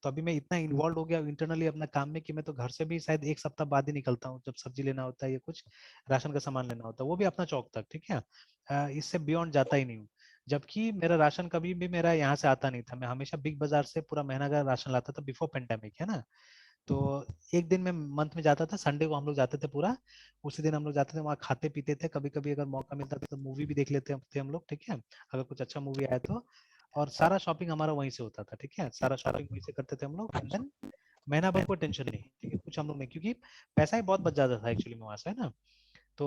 तो अभी मैं इतना इन्वॉल्व हो गया इंटरनली अपना काम में कि मैं तो घर से भी शायद 1 सप्ताह बाद ही निकलता हूँ, जब सब्जी लेना होता है या कुछ राशन का सामान लेना होता है, वो भी अपना चौक तक, ठीक है। इससे बियॉन्ड जाता ही नहीं हूँ। जबकि मेरा राशन कभी भी मेरा यहाँ से आता नहीं था, मैं हमेशा बिग बाजार से पूरा महीना का राशन लाता था बिफोर पेंडेमिक, है ना। तो एक दिन में मंथ में जाता था, संडे को हम लोग जाते थे पूरा, उसी दिन हम लोग जाते थे वहाँ, खाते पीते थे, कभी कभी अगर मौका मिलता था तो मूवी भी देख लेते थे हम लोग, ठीक है, अगर कुछ अच्छा मूवी आया तो। और सारा शॉपिंग हमारा वहीं से होता था, ठीक है, सारा शॉपिंग वहीं से करते थे हम लोग। एंड देन महीना भर कोई टेंशन नहीं, ठीक है, कुछ हम लोग नहीं, क्योंकि पैसा ही बहुत बच जाता था एक्चुअली में वहां से, है ना। तो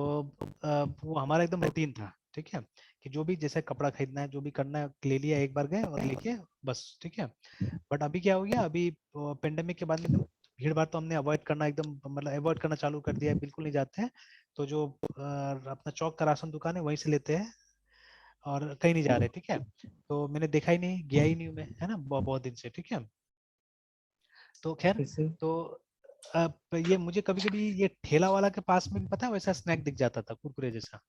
वो हमारा एकदम रूटीन था, ठीक है, कि जो भी जैसे कपड़ा खरीदना है, जो भी करना है, ले लिया, एक बार गए और लेके बस, ठीक है। बट अभी क्या हो गया, अभी पेंडेमिक के बाद में एकदम भीड़ भाड़ तो हमने अवॉइड करना, एकदम मतलब अवॉइड करना चालू कर दिया है, बिल्कुल नहीं जाते हैं। तो जो अपना चौक का राशन दुकान है वहीं से लेते हैं, और कहीं नहीं जा रहे, ठीक है। तो मैंने देखा ही नहीं, गया ही नहीं हूं मैं, है ना, बहुत दिन से, ठीक है। तो खैर, कैसे? तो ये मुझे कभी कभी ये ठेला वाला के पास में भी पता है वैसा स्नैक दिख जाता था, कुरकुरे जैसा,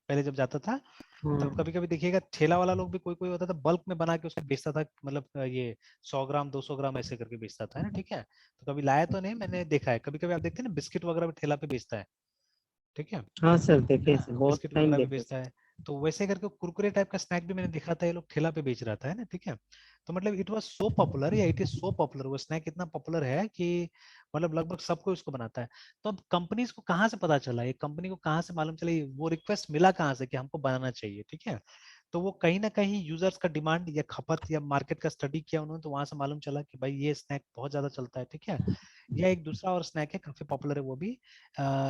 पहले जब जाता था। तब हाँ कभी कभी देखिएगा ठेला वाला लोग भी कोई कोई होता था बल्क में बना के उसको बेचता था, मतलब ये 100 ग्राम 200 ग्राम ऐसे करके बेचता था, है ना, ठीक है। तो कभी लाया तो नहीं, मैंने देखा है, कभी कभी आप देखते हैं ना बिस्किट वगैरह भी ठेला पे बेचता है ना, हाँ सर, देखे सर, बहुत बिस्किट टाइम वगैरह भी देखे बेचता सर। है। तो वैसे करके कुरकुरे टाइप का स्नैक भी मैंने देखा था, ये लोग ठेला पे बेच रहा था, है ना, ठीक है। तो मतलब इट वाज सो पॉपुलर, या इट इज सो पॉपुलर, वो स्नैक इतना पॉपुलर है कि मतलब लगभग सब कोई उसको बनाता है। तो अब कंपनीज को कहाँ से पता चला, ये कंपनी को कहाँ से मालूम चला, वो रिक्वेस्ट मिला कहाँ से कि हमको बनाना चाहिए, ठीक है। तो वो कहीं ना कहीं यूजर्स का डिमांड या खपत या मार्केट का स्टडी किया उन्होंने, तो वहां से मालूम चला कि भाई ये स्नैक बहुत ज्यादा चलता है, ठीक है। या एक दूसरा और स्नैक है काफी पॉपुलर है वो भी,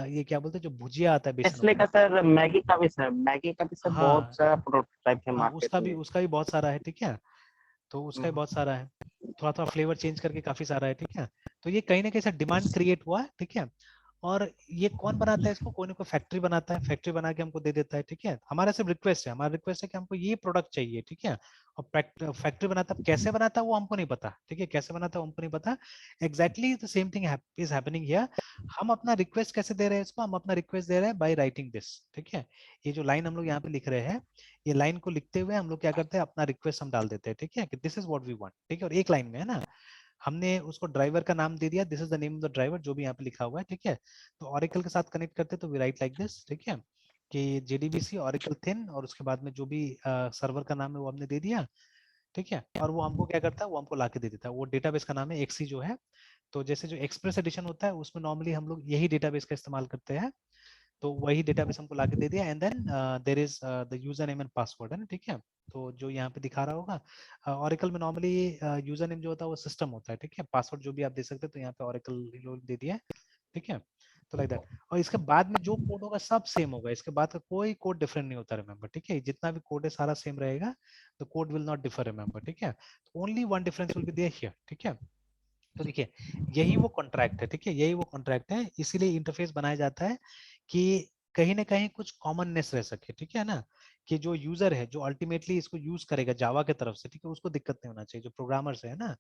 ये क्या बोलते हैं, जो भुजिया आता है बेसन नेस्ले वाला। का सर, मैगी का भी सर, मैगी का भी सर बहुत हाँ सारा प्रोटोटाइप है हाँ, मार्केट में। उसका भी बहुत सारा है, ठीक है। तो उसका भी बहुत सारा है, थोड़ा थोड़ा फ्लेवर चेंज करके काफी सारा है, ठीक है। तो ये कहीं ना कहीं से डिमांड क्रिएट हुआ, ठीक है। और ये कौन बनाता है इसको, कोई ना कोई फैक्ट्री बनाता है, फैक्ट्री बना के हमको दे देता है, ठीक है। हमारा सिर्फ रिक्वेस्ट है, हमारा रिक्वेस्ट है कि हमको ये प्रोडक्ट चाहिए, ठीक है। और फैक्ट्री बनाता है, कैसे बनाता है वो हमको नहीं पता, ठीक है, कैसे बनाता है वो हमको नहीं पता। Exactly the same thing is happening here. हम अपना रिक्वेस्ट कैसे दे रहे हैं इसको, हम अपना रिक्वेस्ट दे रहे हैं बाय राइटिंग दिस, ठीक है। ये जो लाइन हम लोग यहाँ पे लिख रहे हैं, ये लाइन को लिखते हुए हम लोग क्या करते हैं, अपना रिक्वेस्ट हम डाल देते हैं, ठीक है, कि this is what we want, ठीक है। और एक लाइन में, है ना, हमने उसको ड्राइवर का नाम दे दिया, this is the name of the driver, जो भी यहाँ पे लिखा हुआ है, ठीक है। तो ऑरेकल के साथ कनेक्ट करते तो वी राइट लाइक दिस, ठीक है, कि जेडीबीसी ऑरेकल थिन, और उसके बाद में जो भी सर्वर का नाम है वो हमने दे दिया, ठीक है। और वो हमको क्या करता है, वो हमको लाके दे देता है, वो डेटाबेस का नाम है एक्सी जो है। तो जैसे जो एक्सप्रेस एडिशन होता है उसमें नॉर्मली हम लोग यही डेटाबेस का इस्तेमाल करते हैं। तो वही डेटाबेस हमको लाके दे दिया, and then there is the user name and password, है ना, ठीक है। तो जो यहाँ पे दिखा रहा होगा, ऑरेकल में नॉर्मली यूजर नेम जो होता है वो सिस्टम होता है, ठीक है, पासवर्ड जो भी आप दे सकते हैं, तो यहाँ पे ऑरेकल दे दिया है, ठीक है। तो लाइक दैट, और इसके बाद में जो कोड होगा सब सेम होगा, इसके बाद का कोई कोड डिफरेंट नहीं होता, रिमेंबर, ठीक है। जितना भी कोड है सारा सेम रहेगा, the code will not differ, remember, ठीक है। Only one difference will be there here, ठीक है। तो देखिए, यही वो कॉन्ट्रैक्ट है, ठीक है, यही वो कॉन्ट्रैक्ट है, इसीलिए इंटरफेस बनाया जाता है कि कहीं ना कहीं कुछ कॉमननेस रह सके, ठीक है ना, कि जो यूजर है, जो अल्टीमेटली इसको यूज करेगा जावा की तरफ से, ठीक है, उसको दिक्कत नहीं होना चाहिए, जो प्रोग्रामर्स है ना,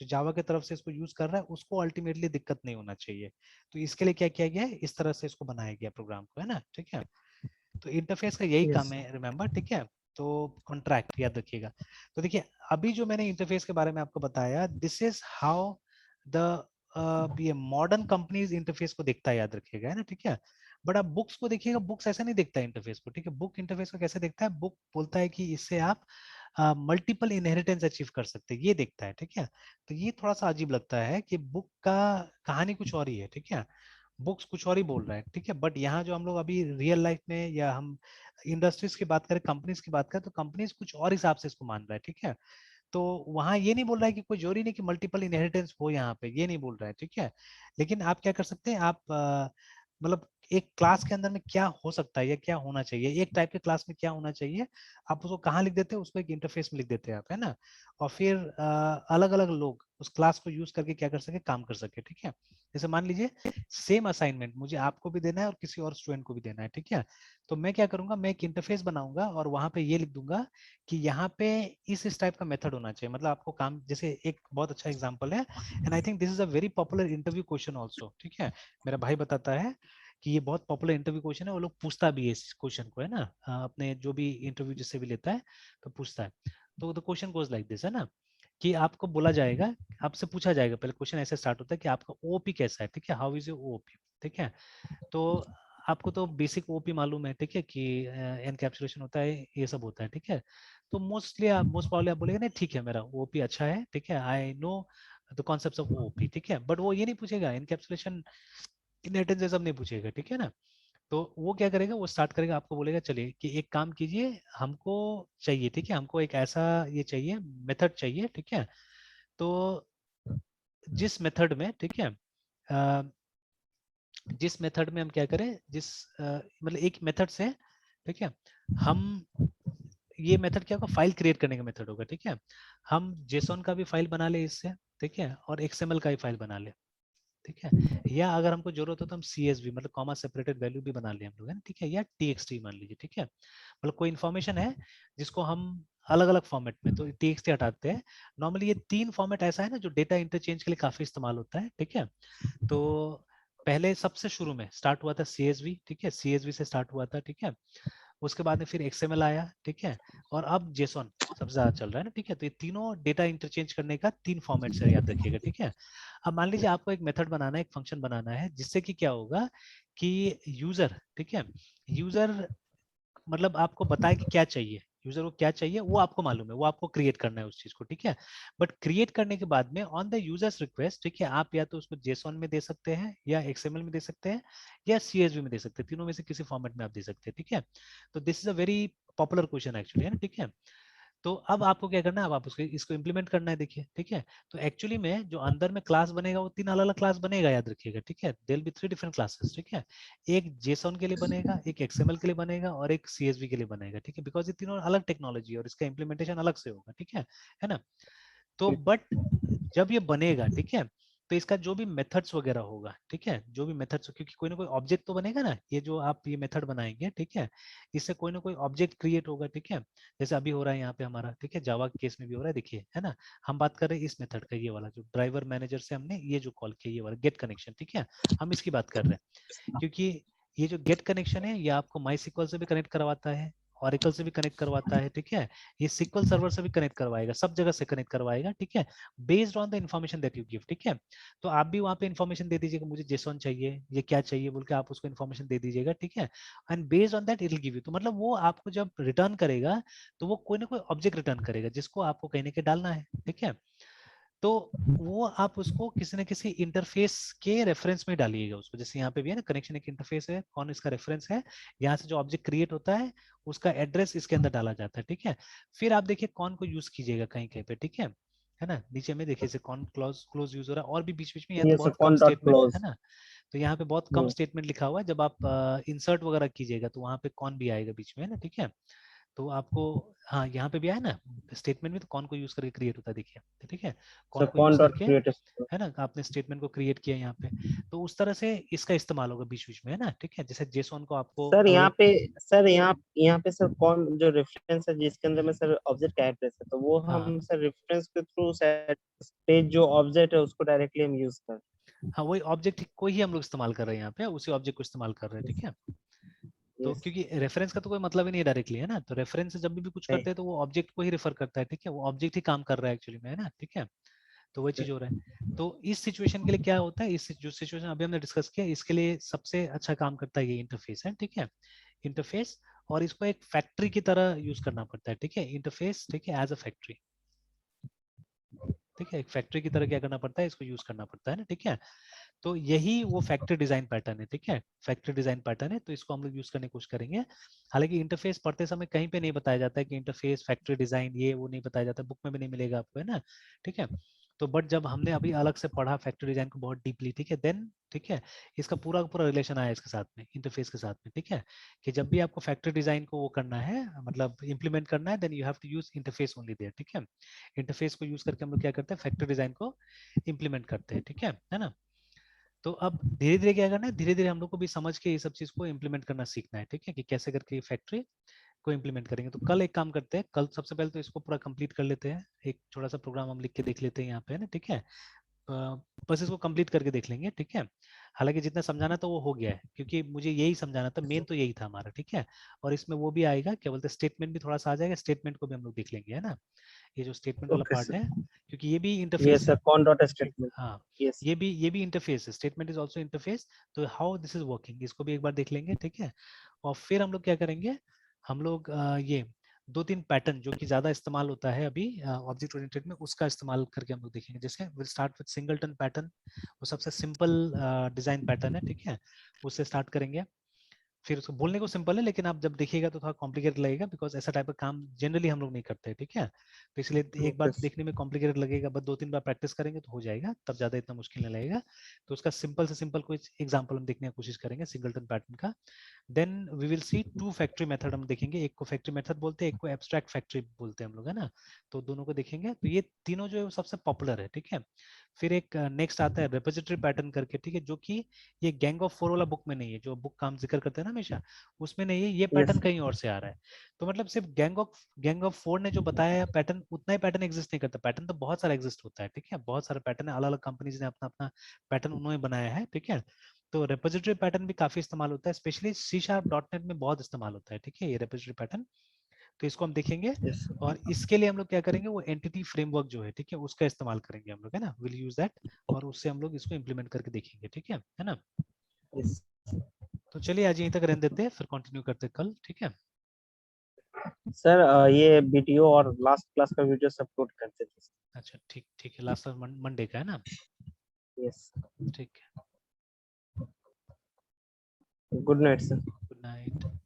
जो जावा की तरफ से इसको यूज कर रहा है, उसको अल्टीमेटली दिक्कत नहीं होना चाहिए। तो इसके लिए क्या किया गया है, इस तरह से इसको बनाया गया प्रोग्राम को, है ना, ठीक है। तो इंटरफेस का यही काम यस। है, रिमेम्बर, ठीक है। तो कॉन्ट्रैक्ट याद रखिएगा। तो देखिए, अभी जो मैंने इंटरफेस के बारे में आपको बताया, दिस इज हाउ द ये मॉडर्न कंपनीज इंटरफेस को देखता है, याद रखिएगा, है ना, ठीक है। बट आप बुक्स को देखिएगा, बुक्स ऐसा नहीं देखता है इंटरफेस को, ठीक है। बुक इंटरफेस को कैसे देखता है, बुक बोलता है कि इससे आप मल्टीपल इनहेरिटेंस अचीव कर सकते हैं, ये देखता है, ठीक है। तो ये थोड़ा सा अजीब लगता है कि बुक का कहानी कुछ और ही है, ठीक है, बुक्स कुछ और ही बोल रहा है, ठीक है। बट यहाँ जो हम लोग अभी रियल लाइफ में, या हम इंडस्ट्रीज की बात करें, कंपनीज की बात करें, तो कंपनीज कुछ और हिसाब से इसको मान रहा है, ठीक है। तो वहां ये नहीं बोल रहा है कि कोई जरूरी नहीं कि मल्टीपल इनहेरिटेंस हो यहाँ पे, ये नहीं बोल रहा है, ठीक है। लेकिन आप क्या कर सकते हैं, आप मतलब एक क्लास के अंदर में क्या हो सकता है या क्या होना चाहिए, एक टाइप के क्लास में क्या होना चाहिए, आप उसको कहाँ लिख देते हैं, उसको एक इंटरफेस में लिख देते हैं आप, है ना। और फिर अलग अलग लोग उस क्लास को यूज करके क्या कर सके, काम कर सके, ठीक है। जैसे मान लीजिए सेम असाइनमेंट मुझे आपको भी देना है और किसी और स्टूडेंट को भी देना है, ठीक है। तो मैं क्या करूंगा, मैं एक इंटरफेस बनाऊंगा और वहां पे ये लिख दूंगा कि यहाँ पे इस टाइप का मेथड होना चाहिए। मतलब आपको काम, जैसे एक बहुत अच्छा एग्जांपल है, and I think this is a very popular interview question also, ठीक है। मेरा भाई बताता है कि ये बहुत पॉपुलर इंटरव्यू क्वेश्चन है, वो लोग पूछता भी है इस क्वेश्चन को, है ना, अपने जो भी इंटरव्यू जिससे भी लेता है तो पूछता है। तो the question goes like this, है ना, कि आपको बोला जाएगा, आपसे पूछा जाएगा, पहले क्वेश्चन ऐसे स्टार्ट होता है कि आपका ओपी कैसा है, ठीक है, हाउ इज योर ओपी, ठीक है। तो आपको तो बेसिक ओपी मालूम है, ठीक है, कि एनकैप्सुलेशन होता है, ये सब होता है, ठीक है। तो मोस्ट प्रॉब्ली आप बोलेंगे नहीं ठीक है मेरा ओपी अच्छा है, ठीक है, I know the concepts of OP, ठीक है। बट वो ये नहीं पूछेगा एनकैप्सुलेशन इनहेरिटेंस, ये सब नहीं पूछेगा, ठीक है ना। तो वो क्या करेगा, वो स्टार्ट करेगा, आपको बोलेगा चलिए कि एक काम कीजिए, हमको चाहिए, ठीक है, हमको एक ऐसा ये चाहिए, मेथड चाहिए, ठीक है। तो जिस मेथड में, ठीक है, जिस मेथड में हम क्या करें, मतलब एक मेथड से, ठीक है, हम ये मेथड क्या होगा, फाइल क्रिएट करने का मेथड होगा, ठीक है। हम जेसॉन का भी फाइल बना ले इससे, ठीक है, और एक्सएमएल का भी फाइल बना ले, ठीक है। या अगर हमको जरूरत हो तो हम CSV मतलब कॉमा सेपरेटेड वैल्यू भी बना ले हम लोग, है ना, ठीक है, या TXT मान लीजिए, ठीक है। मतलब कोई इन्फॉर्मेशन है जिसको हम अलग अलग फॉर्मेट में, तो TXT हटाते हैं। नॉर्मली ये 3 फॉर्मेट ऐसा है ना जो डेटा इंटरचेंज के लिए काफी इस्तेमाल होता है, ठीक है। तो पहले सबसे शुरू में स्टार्ट हुआ था CSV, ठीक है, CSV से स्टार्ट हुआ था, ठीक है। उसके बाद में फिर XML आया, ठीक है, और अब JSON सबसे ज्यादा चल रहा है ना, ठीक है। तो ये तीनों डेटा इंटरचेंज करने का 3 फॉर्मेट से याद रखिएगा, ठीक है। अब मान लीजिए आपको एक मेथड बनाना है, एक फंक्शन बनाना है, जिससे कि क्या होगा कि यूजर, ठीक है, यूजर मतलब आपको बताए कि क्या चाहिए, यूजर को क्या चाहिए वो आपको मालूम है, वो आपको क्रिएट करना है उस चीज को, ठीक है। बट क्रिएट करने के बाद में ऑन द यूजर्स रिक्वेस्ट, ठीक है, आप या तो उसको जेसॉन में दे सकते हैं, या XML में दे सकते हैं, या CSV में दे सकते हैं, तीनों में से किसी फॉर्मेट में आप दे सकते हैं, ठीक है। तो this is a very popular question actually, है ना, ठीक है। तो अब आपको क्या करना है, अब आप उसको इसको इम्प्लीमेंट करना है, देखिए, ठीक है। तो एक्चुअली में जो अंदर में क्लास बनेगा वो 3 अलग अलग क्लास बनेगा, याद रखिएगा, ठीक है। देयर बी 3 डिफरेंट क्लासेस, ठीक है। एक जेसॉन के लिए बनेगा, एक XML के लिए बनेगा, और एक CSV के लिए बनेगा, ठीक है, बिकॉज ये तीनों अलग टेक्नोलॉजी है और इसका इम्प्लीमेंटेशन अलग से होगा, ठीक है ना। तो बट जब ये बनेगा, ठीक है, तो इसका जो भी मेथड्स वगैरह होगा, ठीक है, जो भी मेथड्स, क्योंकि कोई ना कोई ऑब्जेक्ट तो बनेगा ना, ये जो आप ये मेथड बनाएंगे, ठीक है, इससे कोई ना कोई ऑब्जेक्ट क्रिएट होगा, ठीक है। जैसे अभी हो रहा है यहाँ पे हमारा, ठीक है, जावा केस में भी हो रहा है, देखिए, है ना। हम बात कर रहे हैं इस मेथड का, ये वाला जो ड्राइवर मैनेजर से हमने ये जो कॉल किया, ये वाला गेट कनेक्शन, ठीक है, हम इसकी बात कर रहे हैं। क्योंकि ये जो गेट कनेक्शन है ये आपको MySQL से भी कनेक्ट करवाता है, Oracle से भी कनेक्ट करवाता है, ठीक है, ये SQL सर्वर से भी कनेक्ट करवाएगा, सब जगह से कनेक्ट करवाएगा, ठीक है, based on the information that you give, ठीक है। तो आप भी वहाँ पे इन्फॉर्मेशन दे दीजिएगा, मुझे जेसॉन चाहिए, ये क्या चाहिए बोल के आप उसको इन्फॉर्मेशन दे दीजिएगा, ठीक है, and based on that it will give you. तो मतलब वो आपको जब रिटर्न करेगा तो वो कोई ना कोई ऑब्जेक्ट रिटर्न करेगा जिसको आपको कहीं ना कहीं डालना है, ठीक है। तो वो आप उसको किसी न किसी इंटरफेस के रेफरेंस में डालिएगा उसको, जैसे यहाँ पे भी है ना, कनेक्शन एक इंटरफेस है, कौन इसका रेफरेंस है, यहाँ से जो ऑब्जेक्ट क्रिएट होता है उसका एड्रेस इसके अंदर डाला जाता है, ठीक है। फिर आप देखिए कौन को यूज कीजिएगा कहीं कहीं पे, ठीक है ना, नीचे में देखिए से कौन क्लोज क्लोज यूज हो रहा है, और भी बीच बीच में, यहाँ तो ये बहुत कम कौन डॉट स्टेटमेंट है क्लोज। ना। तो यहाँ पे बहुत कम स्टेटमेंट लिखा हुआ है, जब आप इंसर्ट वगैरह कीजिएगा तो वहाँ पे कौन भी आएगा बीच में, है ना, ठीक है। तो आपको, हाँ, यहाँ पे भी आया ना स्टेटमेंट में, तो कौन को यूज करके क्रिएट होता है, देखिए, ठीक है, सर कौन को कौन यूज डॉट करके, क्रिएट। है ना, आपने स्टेटमेंट को क्रिएट किया यहाँ पे। तो उस तरह से इसका इस्तेमाल होगा बीच बीच में, है ना, ठीक है। जैसे जेसॉन को आपको सर अलग यहाँ अलग, पे, सर यहाँ पे सर कौन जो रेफरेंस है जिसके अंदर में सर ऑब्जेक्ट का एड्रेस है, तो वो हाँ हम सर रेफरेंस के थ्रू पेज जो ऑब्जेक्ट है उसको डायरेक्टली हम यूज कर। हाँ, वही ऑब्जेक्ट को ही हम लोग इस्तेमाल कर रहे हैं यहाँ पे, उसी ऑब्जेक्ट को इस्तेमाल कर रहे हैं, ठीक है। तो यस। क्योंकि रेफरेंस का तो कोई मतलब ही नहीं है डायरेक्टली, है ना, तो रेफरेंस से जब भी कुछ नहीं। करते हैं तो वो ऑब्जेक्ट को ही रेफर करता है, ठीक है, वो ऑब्जेक्ट ही काम कर रहा है एक्चुअली में, है ना, ठीक है। तो वही चीज हो रहा है। तो इस सिचुएशन के लिए क्या होता है, इस जो सिचुएशन अभी हमने डिस्कस किया, इसके लिए सबसे अच्छा काम करता है ये इंटरफेस, है, ठीक है, इंटरफेस। और इसको एक फैक्ट्री की तरह यूज करना पड़ता है, ठीक है, इंटरफेस, ठीक है, एज अ फैक्ट्री, ठीक है, एक फैक्ट्री की तरह क्या करना पड़ता है, इसको यूज करना पड़ता है ना, ठीक है। तो यही वो फैक्ट्री डिजाइन पैटर्न है, ठीक है, फैक्ट्री डिजाइन पैटर्न है, तो इसको हम लोग यूज करने की कोशिश करेंगे। हालांकि इंटरफेस पढ़ते समय कहीं पे नहीं बताया जाता है कि इंटरफेस फैक्ट्री डिजाइन, ये वो नहीं बताया जाता, बुक में भी नहीं मिलेगा आपको, है ना, ठीक है। तो बट जब हमने अभी अलग से पढ़ा फैक्ट्री डिजाइन को बहुत डीपली, ठीक है, देन ठीक है, इसका पूरा पूरा रिलेशन आया इसके साथ में, इंटरफेस के साथ में, ठीक है, कि जब भी आपको फैक्ट्री डिजाइन को वो करना है, मतलब इम्प्लीमेंट करना है, then you have to use interface only there, ठीक है। इंटरफेस को यूज करके हम लोग क्या करते हैं, फैक्ट्री डिजाइन को इम्प्लीमेंट करते हैं, ठीक है ना। तो अब धीरे धीरे क्या करना है, धीरे धीरे हम लोग को भी समझ के ये सब चीज को इम्प्लीमेंट करना सीखना है, ठीक है, कि कैसे करके फैक्ट्री को इम्प्लीमेंट करेंगे। तो कल एक काम करते हैं, कल सबसे पहले तो इसको पूरा कंप्लीट कर लेते हैं, एक छोटा सा प्रोग्राम हम लिख के देख लेते हैं यहाँ पे, है ना, ठीक है। बस इसको कंप्लीट करके देख लेंगे, ठीक है। हालांकि जितना समझाना था वो हो गया है, क्योंकि मुझे यही समझाना था, मेन तो यही था हमारा, ठीक है। और इसमें वो भी आएगा, क्या बोलते हैं, स्टेटमेंट भी थोड़ा सा आ जाएगा, स्टेटमेंट को भी हम लोग देख लेंगे, है ना, ये जो स्टेटमेंट वाला ओके पार्ट सर। है, क्योंकि ये भी यस इंटरफेस है। सर, कौन डॉट स्टेटमेंट। हाँ, यस। ये भी इंटरफेस है, स्टेटमेंट इज आल्सो इंटरफेस। तो हाउ दिस इज वर्किंग, इसको भी एक बार देख लेंगे, ठीक है। और फिर हम लोग क्या करेंगे, हम लोग ये 2-3 पैटर्न जो कि ज्यादा इस्तेमाल होता है अभी ऑब्जेक्ट ओरिएंटेड में, उसका इस्तेमाल करके हम लोग देखेंगे। जैसे will start with singleton pattern, वो सबसे सिंपल डिजाइन पैटर्न है, ठीक है, उससे स्टार्ट करेंगे। फिर उसको बोलने को सिंपल है, लेकिन आप जब देखिएगा तो थोड़ा कॉम्प्लिकेटेड लगेगा, बिकॉज ऐसा टाइप का काम जनरली हम लोग नहीं करते, ठीक है। तो इसलिए एक बार ओके। देखने में कॉम्प्लिकेटेड लगेगा, बस 2-3 बार प्रैक्टिस करेंगे तो हो जाएगा, तब ज्यादा इतना मुश्किल नहीं लगेगा। तो उसका सिंपल से सिंपल कोई एग्जाम्पल हम देखने की कोशिश करेंगे सिंगलटन पैटर्न का। Then we will see 2 factory method हम देखेंगे, एक को फैक्ट्री मेथड बोलते हैं, एक को एब्स्ट्रैक्ट फैक्ट्री बोलते हैं हम लोग, है ना। तो दोनों को देखेंगे, तो ये तीनों जो है वो सबसे पॉपुलर है, ठीक है। फिर एक नेक्स्ट आता है रिपोजिटरी पैटर्न करके, ठीक है, जो कि ये गैंग ऑफ 4 वाला बुक में नहीं है, जो बुक का हम जिक्र करते हैं ना हमेशा, उसमें नहीं है, ये पैटर्न यस। कहीं और से आ रहा है। तो मतलब सिर्फ गैंग ऑफ 4 ने जो बताया है पैटर्न, उतना ही पैटर्न एग्जिस्ट नहीं करता, पैटर्न तो बहुत सारा एग्जिस्ट होता है, ठीक है, बहुत सारे पैटर्न है, अलग अलग कंपनीज ने अपना अपना पैटर्न उन्होंने बनाया है, ठीक है। तो रेपोजिटरी पैटर्न भी काफी इस्तेमाल होता है, स्पेशली C#.NET में बहुत इस्तेमाल होता है, ठीक है, ये रेपोजिटरी पैटर्न। तो इसको हम देखेंगे, यस। और इसके लिए हम लोग क्या करेंगे, वो एंटिटी फ्रेमवर्क जो है, ठीक है, उसका इस्तेमाल करेंगे हम लोग, है ना, विल यूज दैट, और उससे हम लोग इसको इम्प्लीमेंट करके देखेंगे, ठीक है ना। यस तो चलिए आज यहीं तक रहने देते हैं, फिर कंटिन्यू करते हैं कल, ठीक है। सर, ये वीडियो और लास्ट क्लास का वीडियो सब अपलोड करते थे। अच्छा, ठीक ठीक है, लास्ट मंडे का है ना, यस। ठीक है, good night sir. Good night.